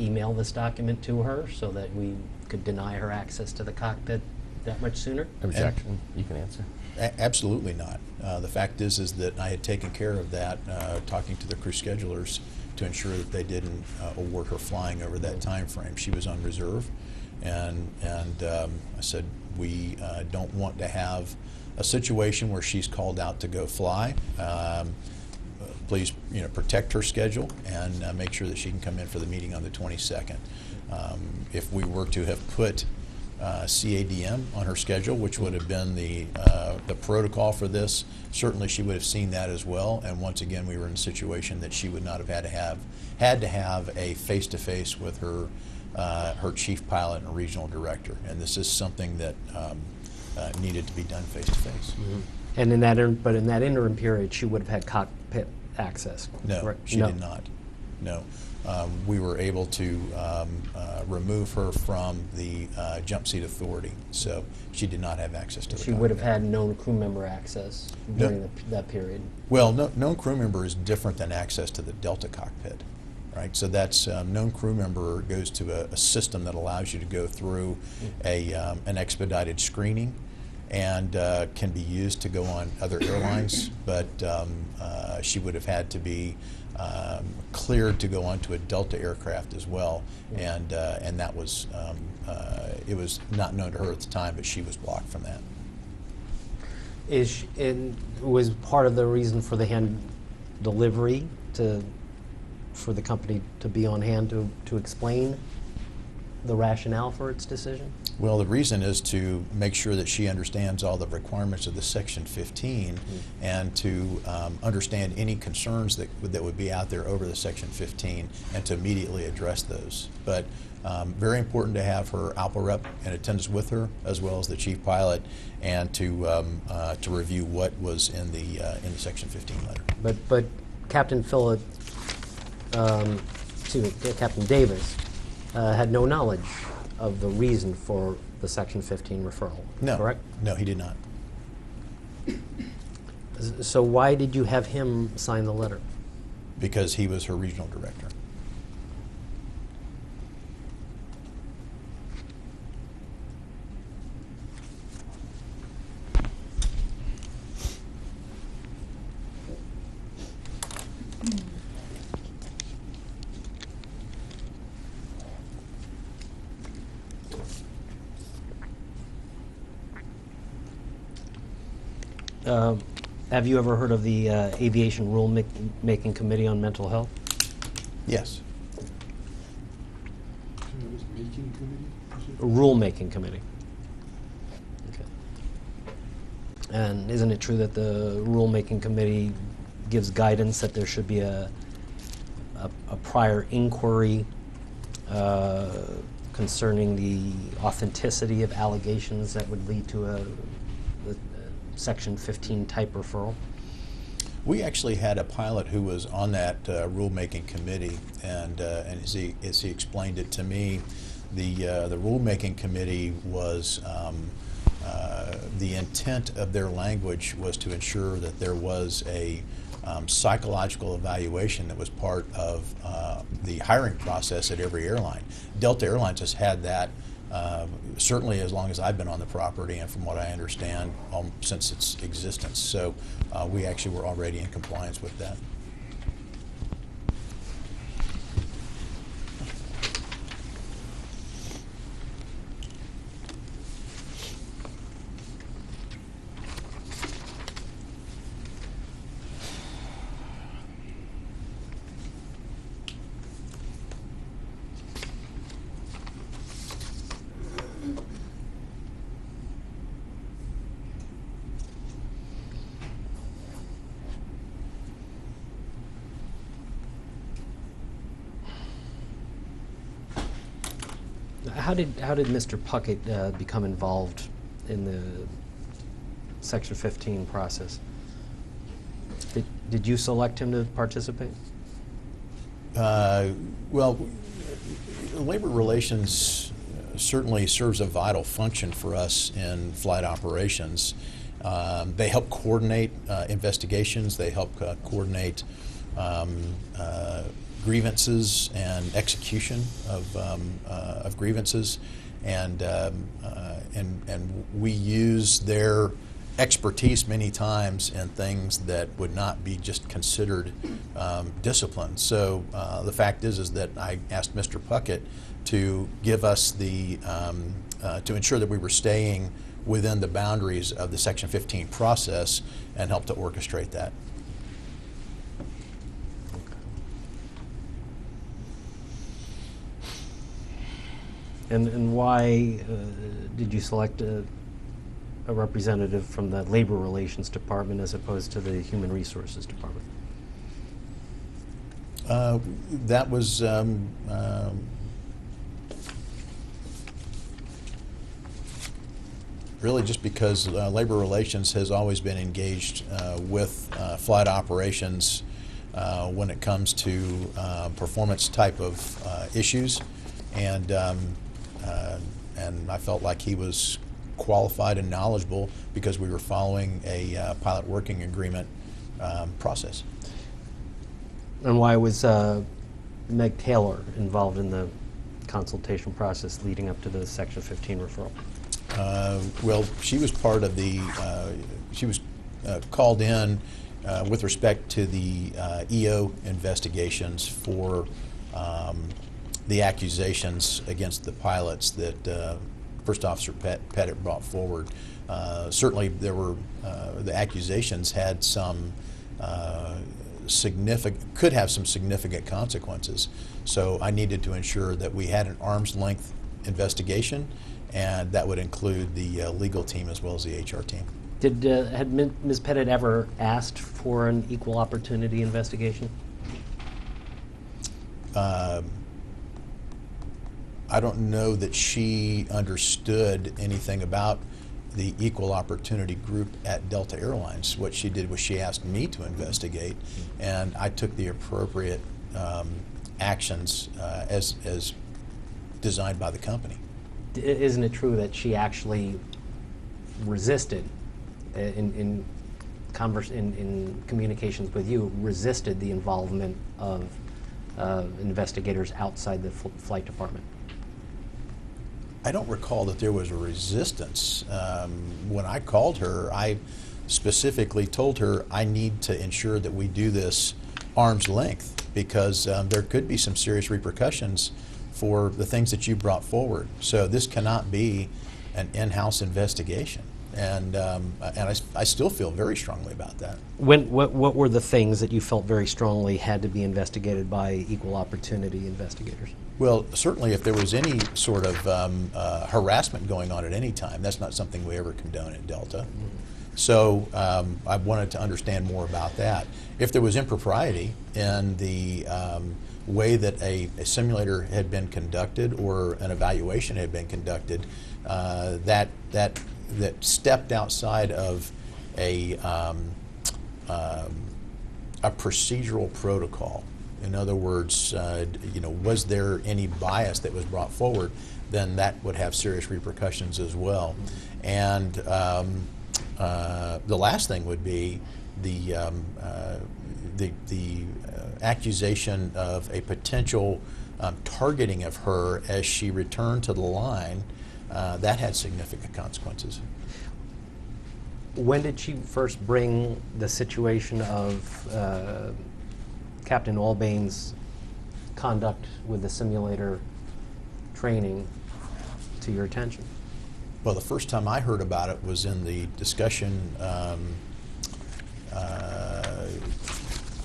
email this document to her so that we could deny her access to the cockpit that much sooner? Objection. You can answer. Absolutely not. The fact is that I had taken care of that, talking to the crew schedulers to ensure that they didn't award her flying over that time frame. She was on reserve, and I said, we don't want to have a situation where she's called out to go fly. Please, protect her schedule and make sure that she can come in for the meeting on the 22nd. If we were to have put CADM on her schedule, which would have been the protocol for this, certainly she would have seen that as well. And once again, we were in a situation that she would not have had to have a face-to-face with her her chief pilot and regional director. And this is something that needed to be done face-to-face. Mm-hmm. And in that interim period, she would have had cockpit access. No, correct? she did not. No. We were able to remove her from the jump seat authority, so she did not have access to the She would have cockpit. had known crew member access during that period. Well, known crew member is different than access to the Delta cockpit, right? So that's known crew member goes to a system that allows you to go through an expedited screening, and can be used to go on other airlines, but she would have had to be cleared to go onto a Delta aircraft as well, and that was it was not known to her at the time, but she was blocked from that. Was part of the reason for the hand delivery for the company to be on hand to explain the rationale for its decision? Well, the reason is to make sure that she understands all the requirements of the Section 15 and to understand any concerns that would be out there over the Section 15 and to immediately address those. But very important to have her ALPA rep in attendance with her, as well as the chief pilot, and to review what was in the Section 15 letter. But Captain Captain Davis had no knowledge of the reason for the Section 15 referral, No, correct? no, he did not. So why did you have him sign the letter? Because he was her regional director. Have you ever heard of the Aviation Rule-Making Committee on Mental Health? Yes. Rule-Making Committee. Okay. And isn't it true that the Rule-Making Committee gives guidance that there should be a prior inquiry concerning the authenticity of allegations that would lead to a Section 15 type referral? We actually had a pilot who was on that rulemaking committee, and as he explained it to me, the rulemaking committee was the intent of their language was to ensure that there was a psychological evaluation that was part of the hiring process at every airline. Delta Airlines has had that certainly as long as I've been on the property, and from what I understand, since its existence. So we actually were already in compliance with that. How did Mr. Puckett become involved in the Section 15 process? Did you select him to participate? Well, labor relations certainly serves a vital function for us in flight operations. They help coordinate investigations. They help coordinate grievances and execution of grievances, and we use their expertise many times in things that would not be just considered discipline. So the fact is that I asked Mr. Puckett to give us the to ensure that we were staying within the boundaries of the Section 15 process and help to orchestrate that. And why did you select a representative from the Labor Relations Department as opposed to the Human Resources Department? That was really just because Labor Relations has always been engaged with flight operations when it comes to performance type of issues, and I felt like he was qualified and knowledgeable because we were following a pilot working agreement process. And why was Meg Taylor involved in the consultation process leading up to the Section 15 referral? Well, she was part of the, she was called in with respect to the EO investigations for the accusations against the pilots that First Officer Petitt brought forward. Certainly there were, the accusations had some could have some significant consequences. So I needed to ensure that we had an arm's length investigation, and that would include the legal team as well as the HR team. Had Ms. Petitt ever asked for an equal opportunity investigation? I don't know that she understood anything about the equal opportunity group at Delta Airlines. What she did was she asked me to investigate, and I took the appropriate actions as designed by the company. Isn't it true that she actually resisted in communications with you, resisted the involvement of investigators outside the flight department? I don't recall that there was a resistance. When I called her, I specifically told her I need to ensure that we do this arm's length because there could be some serious repercussions for the things that you brought forward. So this cannot be an in-house investigation. and I still feel very strongly about that. What were the things that you felt very strongly had to be investigated by equal opportunity investigators? Well, certainly if there was any sort of harassment going on at any time, that's not something we ever condone at Delta. So I wanted to understand more about that. If there was impropriety in the way that a simulator had been conducted or an evaluation had been conducted, that stepped outside of a procedural protocol. In other words, was there any bias that was brought forward? Then that would have serious repercussions as well. And the last thing would be the accusation of a potential targeting of her as she returned to the line. That had significant consequences. When did she first bring the situation of Captain Albane's conduct with the simulator training to your attention? Well, the first time I heard about it was in the discussion,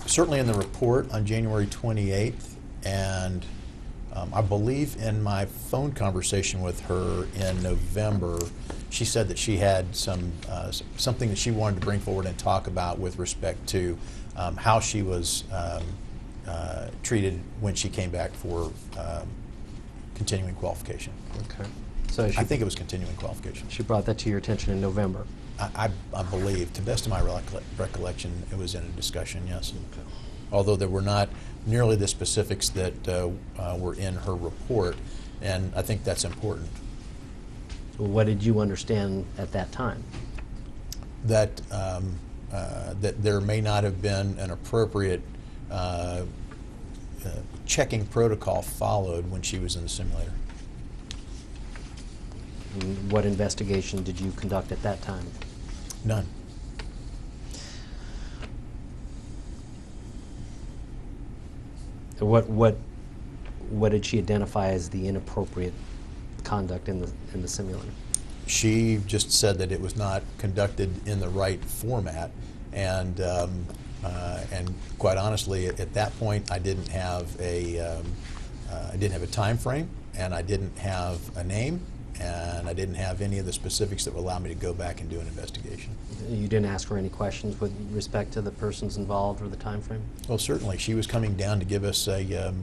certainly in the report on January 28th, and I believe in my phone conversation with her in November, she said that she had something that she wanted to bring forward and talk about with respect to how she was treated when she came back for continuing qualification. Okay. So I think it was continuing qualification. she brought that to your attention in November. I believe, to the best of my recollection, it was in a discussion, yes. Okay. Although there were not nearly the specifics that were in her report, and I think that's important. What did you understand at that time? That that there may not have been an appropriate checking protocol followed when she was in the simulator. And what investigation did you conduct at that time? None. What did she identify as the inappropriate conduct in the simulator? She just said that it was not conducted in the right format, and quite honestly, at that point, I didn't have a time frame, and I didn't have a name, and I didn't have any of the specifics that would allow me to go back and do an investigation. You didn't ask her any questions with respect to the persons involved or the time frame? Well, certainly, she was coming down to give us a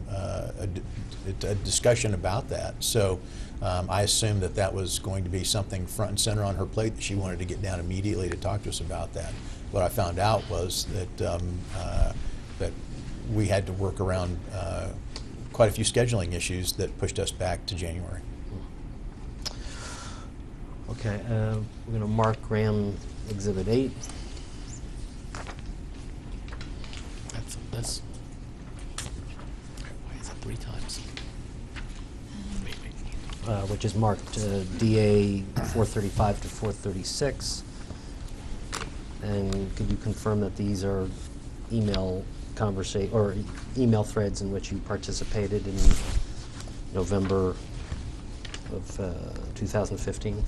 discussion about that. So I assumed that that was going to be something front and center on her plate, that she wanted to get down immediately to talk to us about that. What I found out was that that we had to work around quite a few scheduling issues that pushed us back to January. Okay, we're going to mark Graham Exhibit 8. That's why is it 3 times? Which is marked DA 435 to 436. And could you confirm that these are email email threads in which you participated in November of 2015?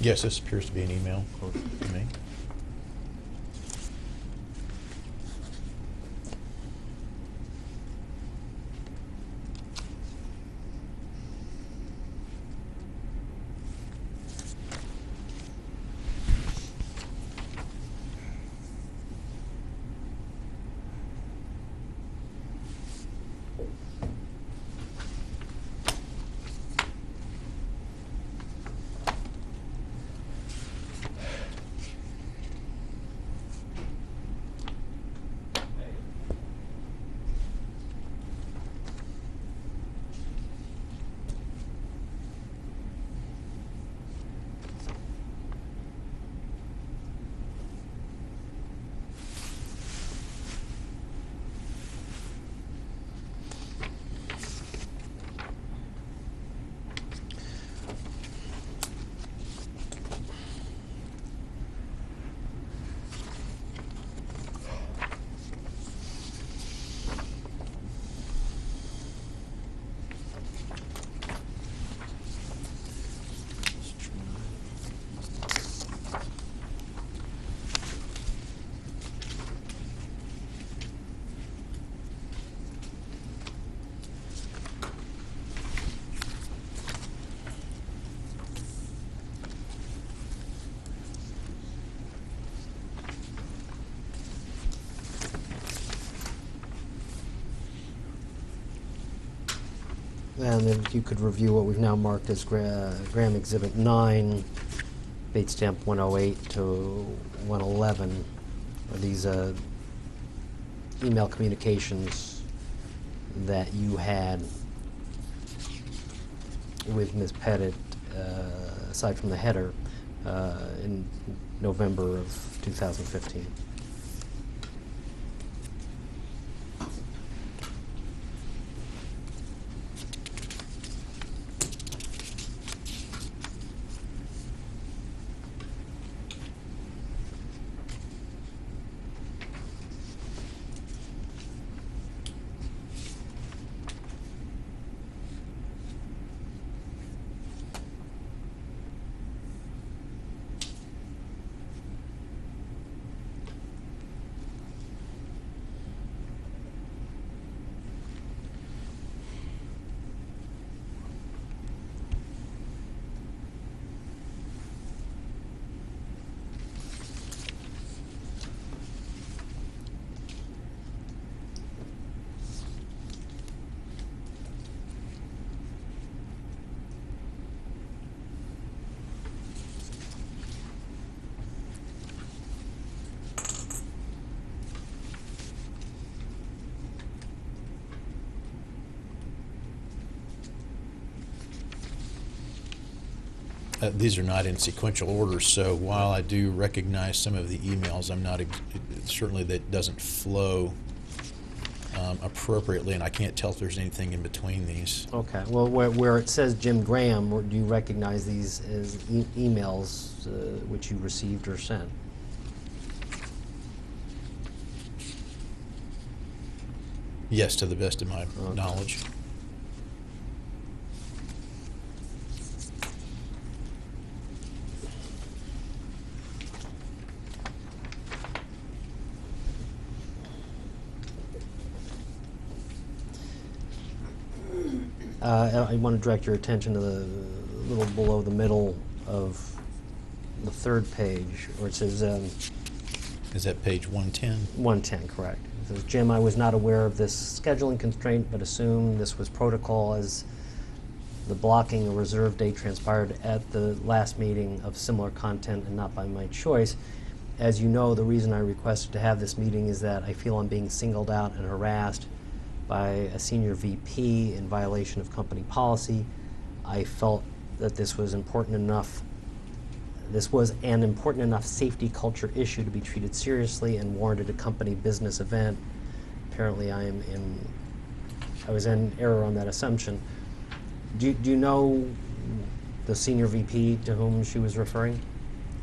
Yes, this appears to be an email to me. And if you could review what we've now marked as Graham Exhibit 9, date stamp 108 to 111, are these email communications that you had with Ms. Petitt, aside from the header, in November of 2015. These are not in sequential order, so while I do recognize some of the emails, I'm not certainly that doesn't flow appropriately, and I can't tell if there's anything in between these. Okay. Well, where it says Jim Graham, do you recognize these as emails which you received or sent? Yes, to the best of my knowledge. I want to direct your attention to the little below the middle of the third page, where it says Is that page 110? 110, correct. It says, Jim, I was not aware of this scheduling constraint, but assumed this was protocol as the blocking a reserve date transpired at the last meeting of similar content and not by my choice. As you know, the reason I requested to have this meeting is that I feel I'm being singled out and harassed by a senior VP in violation of company policy. I felt that this was an important enough safety culture issue to be treated seriously and warranted a company business event. Apparently I was in error on that assumption. Do you know the senior VP to whom she was referring?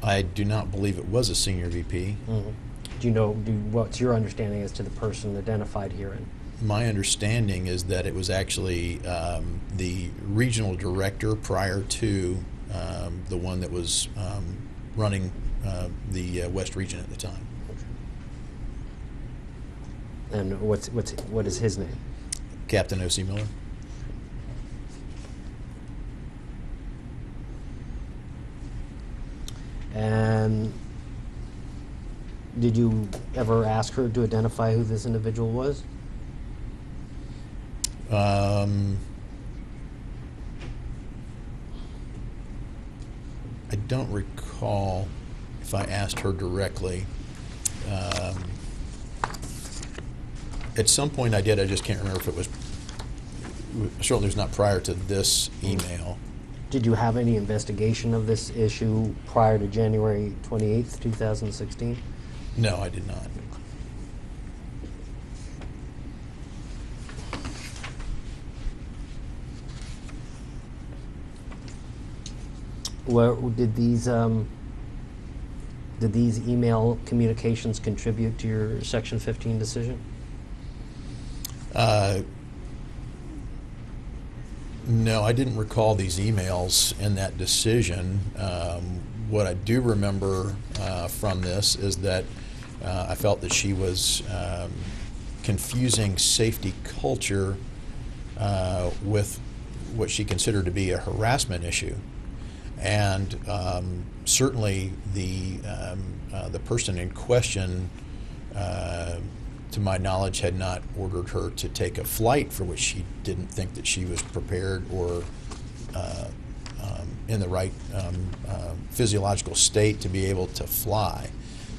I do not believe it was a senior VP. Mm-hmm. Do you know, what's your understanding as to the person identified herein? My understanding is that it was actually the regional director prior to the one that was running the West region at the time. And what is his name? Captain O.C. Miller. And did you ever ask her to identify who this individual was? I don't recall if I asked her directly. At some point I did, I just can't remember if it was, certainly it was not prior to this email. Did you have any investigation of this issue prior to January 28th, 2016? No, I did not. Well, did these email communications contribute to your Section 15 decision? No, I didn't recall these emails in that decision. What I do remember from this is that I felt that she was confusing safety culture with what she considered to be a harassment issue. And certainly the person in question to my knowledge, had not ordered her to take a flight for which she didn't think that she was prepared or in the right physiological state to be able to fly.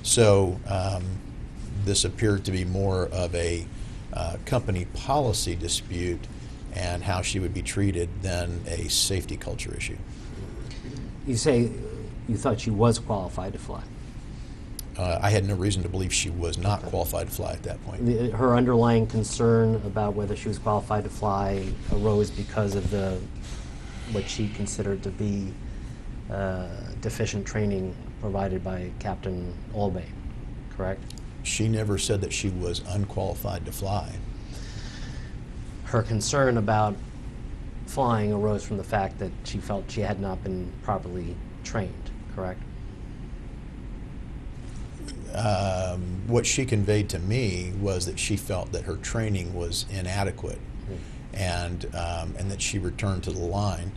So this appeared to be more of a company policy dispute and how she would be treated than a safety culture issue. You say you thought she was qualified to fly. I had no reason to believe she was not qualified to fly at that point. Her underlying concern about whether she was qualified to fly arose because of what she considered to be deficient training provided by Captain Albane, correct? She never said that she was unqualified to fly. Her concern about flying arose from the fact that she felt she had not been properly trained, correct? What she conveyed to me was that she felt that her training was inadequate, and that she returned to the line.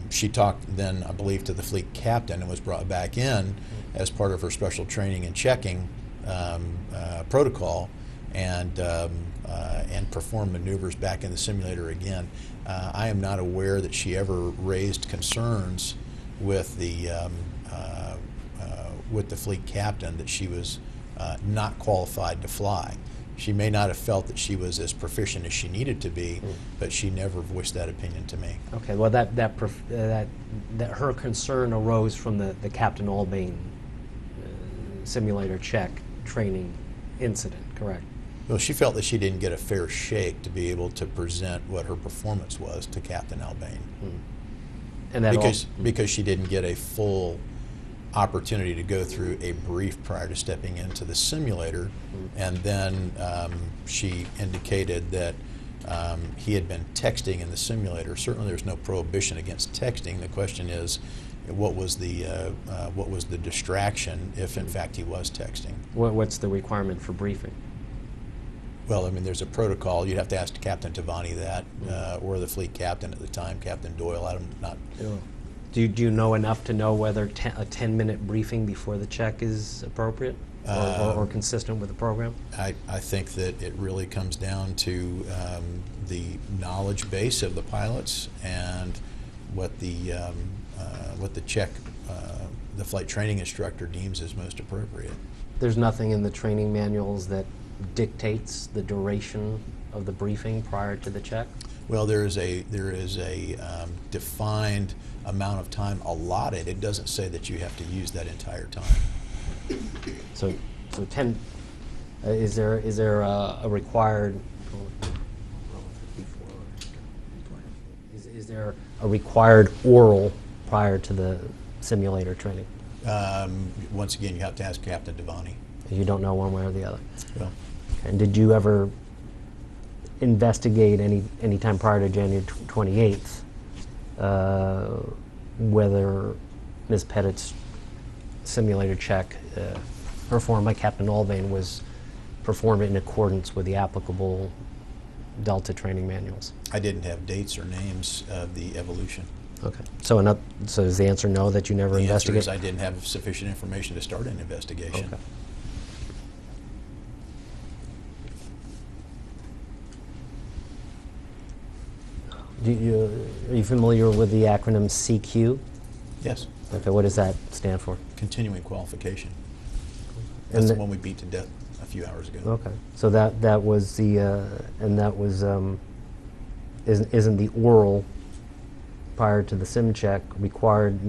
She talked then, I believe, to the fleet captain and was brought back in as part of her special training and checking protocol, and performed maneuvers back in the simulator again. I am not aware that she ever raised concerns with the fleet captain that she was not qualified to fly. She may not have felt that she was as proficient as she needed to be, but she never voiced that opinion to me. Okay, well, that her concern arose from the Captain Albane simulator check training incident, correct? Well, she felt that she didn't get a fair shake to be able to present what her performance was to Captain Albane. And that because she didn't get a full opportunity to go through a brief prior to stepping into the simulator, and then she indicated that he had been texting in the simulator. Certainly, there's no prohibition against texting. The question is, what was the distraction if, in fact, he was texting? What's the requirement for briefing? Well, I mean, there's a protocol. You'd have to ask Captain Tavani that, or the fleet captain at the time, Captain Doyle. I'm not. Do you know enough to know whether a 10-minute briefing before the check is appropriate or consistent with the program? I think that it really comes down to the knowledge base of the pilots and what the flight training instructor deems as most appropriate. There's nothing in the training manuals that dictates the duration of the briefing prior to the check? Well, there is a defined amount of time allotted. It doesn't say that you have to use that entire time. So 10. Is there a required? Is there a required oral prior to the simulator training? Once again, you have to ask Captain Devani. You don't know one way or the other. Well, and did you ever investigate any time prior to January 28th whether Ms. Petitt's simulator check performed by Captain Albane was performed in accordance with the applicable Delta training manuals? I didn't have dates or names of the evolution. Okay. So is the answer no, that you never investigated? The answer is I didn't have sufficient information to start an investigation. Okay. Are you familiar with the acronym CQ? Yes. Okay, what does that stand for? Continuing qualification. That's the one we beat to death a few hours ago. Okay, so that was the and that was isn't the oral prior to the sim check required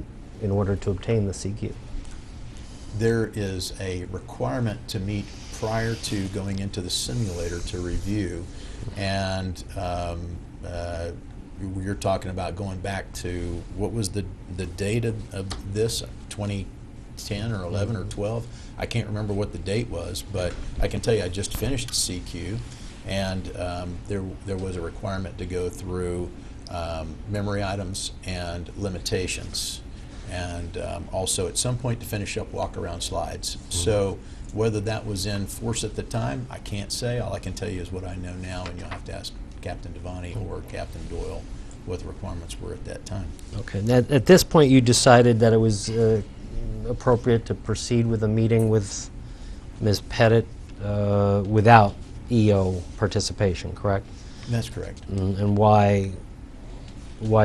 in order to obtain the CQ? There is a requirement to meet prior to going into the simulator to review, and you're talking about going back to, what was the date of this, 2010 or 11 or 12? I can't remember what the date was, but I can tell you I just finished CQ, and there was a requirement to go through memory items and limitations, and also at some point to finish up walk-around slides. So whether that was in force at the time, I can't say. All I can tell you is what I know now, and you'll have to ask Captain Devani or Captain Doyle what the requirements were at that time. Okay. At this point, you decided that it was appropriate to proceed with a meeting with Ms. Petitt without EO participation, correct? That's correct. And why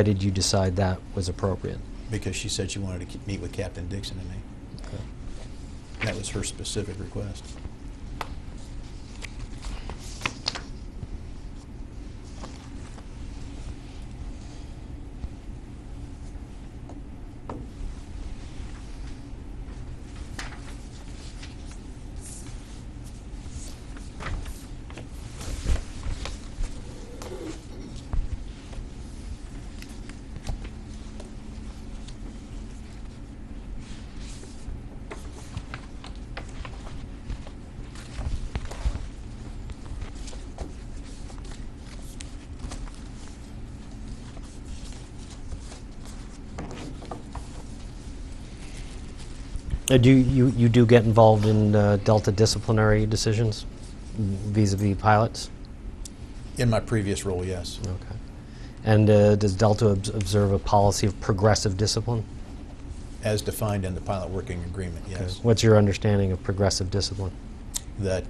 did you decide that was appropriate? Because she said she wanted to meet with Captain Dixon and me. That was her specific request. Do you do get involved in Delta disciplinary decisions vis-a-vis pilots? In my previous role, yes. Okay. And does Delta observe a policy of progressive discipline? As defined in the pilot working agreement, yes. Okay. What's your understanding of progressive discipline? That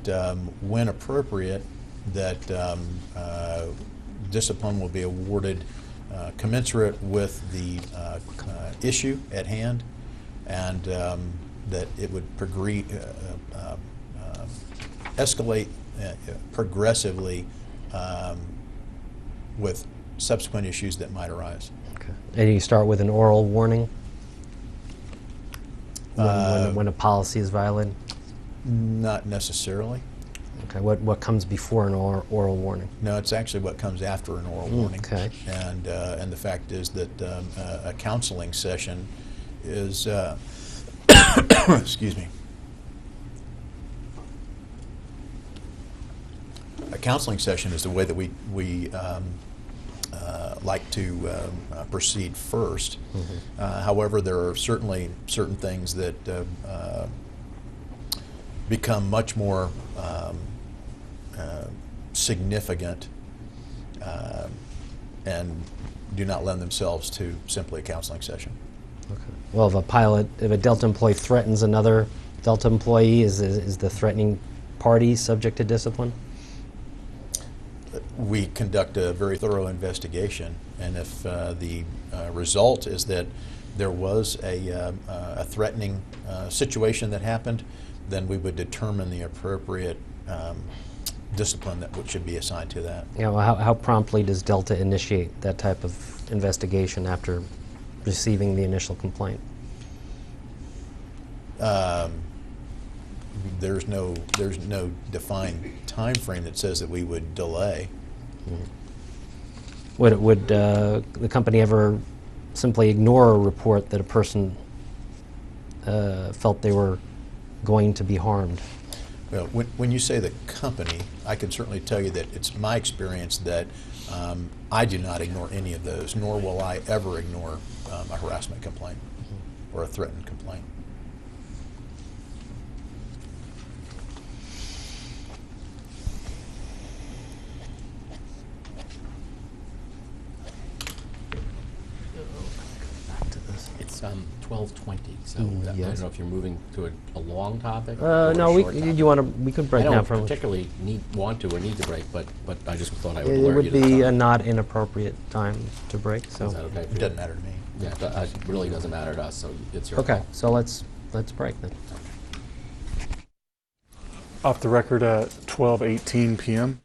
when appropriate, that discipline will be awarded commensurate with the issue at hand, and that it would escalate progressively with subsequent issues that might arise. Okay. And you start with an oral warning when a policy is violated? Not necessarily. Okay. What comes before an oral warning? No, it's actually what comes after an oral warning. Okay. And the fact is that a counseling session is, excuse me, a counseling session is the way that we like to proceed first. Mm-hmm. However, there are certainly certain things that become much more significant and do not lend themselves to simply a counseling session. Okay. Well, if a Delta employee threatens another Delta employee, is the threatening party subject to discipline? We conduct a very thorough investigation, and if the result is that there was a threatening situation that happened, then we would determine the appropriate discipline that should be assigned to that. Yeah. Well, how promptly does Delta initiate that type of investigation after receiving the initial complaint? There's no defined time frame that says that we would delay. Would the company ever simply ignore a report that a person felt they were going to be harmed? Well, when you say the company, I can certainly tell you that it's my experience that I do not ignore any of those, nor will I ever ignore a harassment complaint or a threatened complaint. Back to this. It's 12:20, so I yes. don't know if you're moving to a long topic or No, a short topic. we could break I now don't for a particularly want to or need to break, but I just thought I would It alert would you to be a time. not inappropriate time to break. So Is that okay for It you? doesn't matter to me. Yeah, it really doesn't matter to us, so it's your okay. call. So let's break then. Off the record at 12:18 p.m.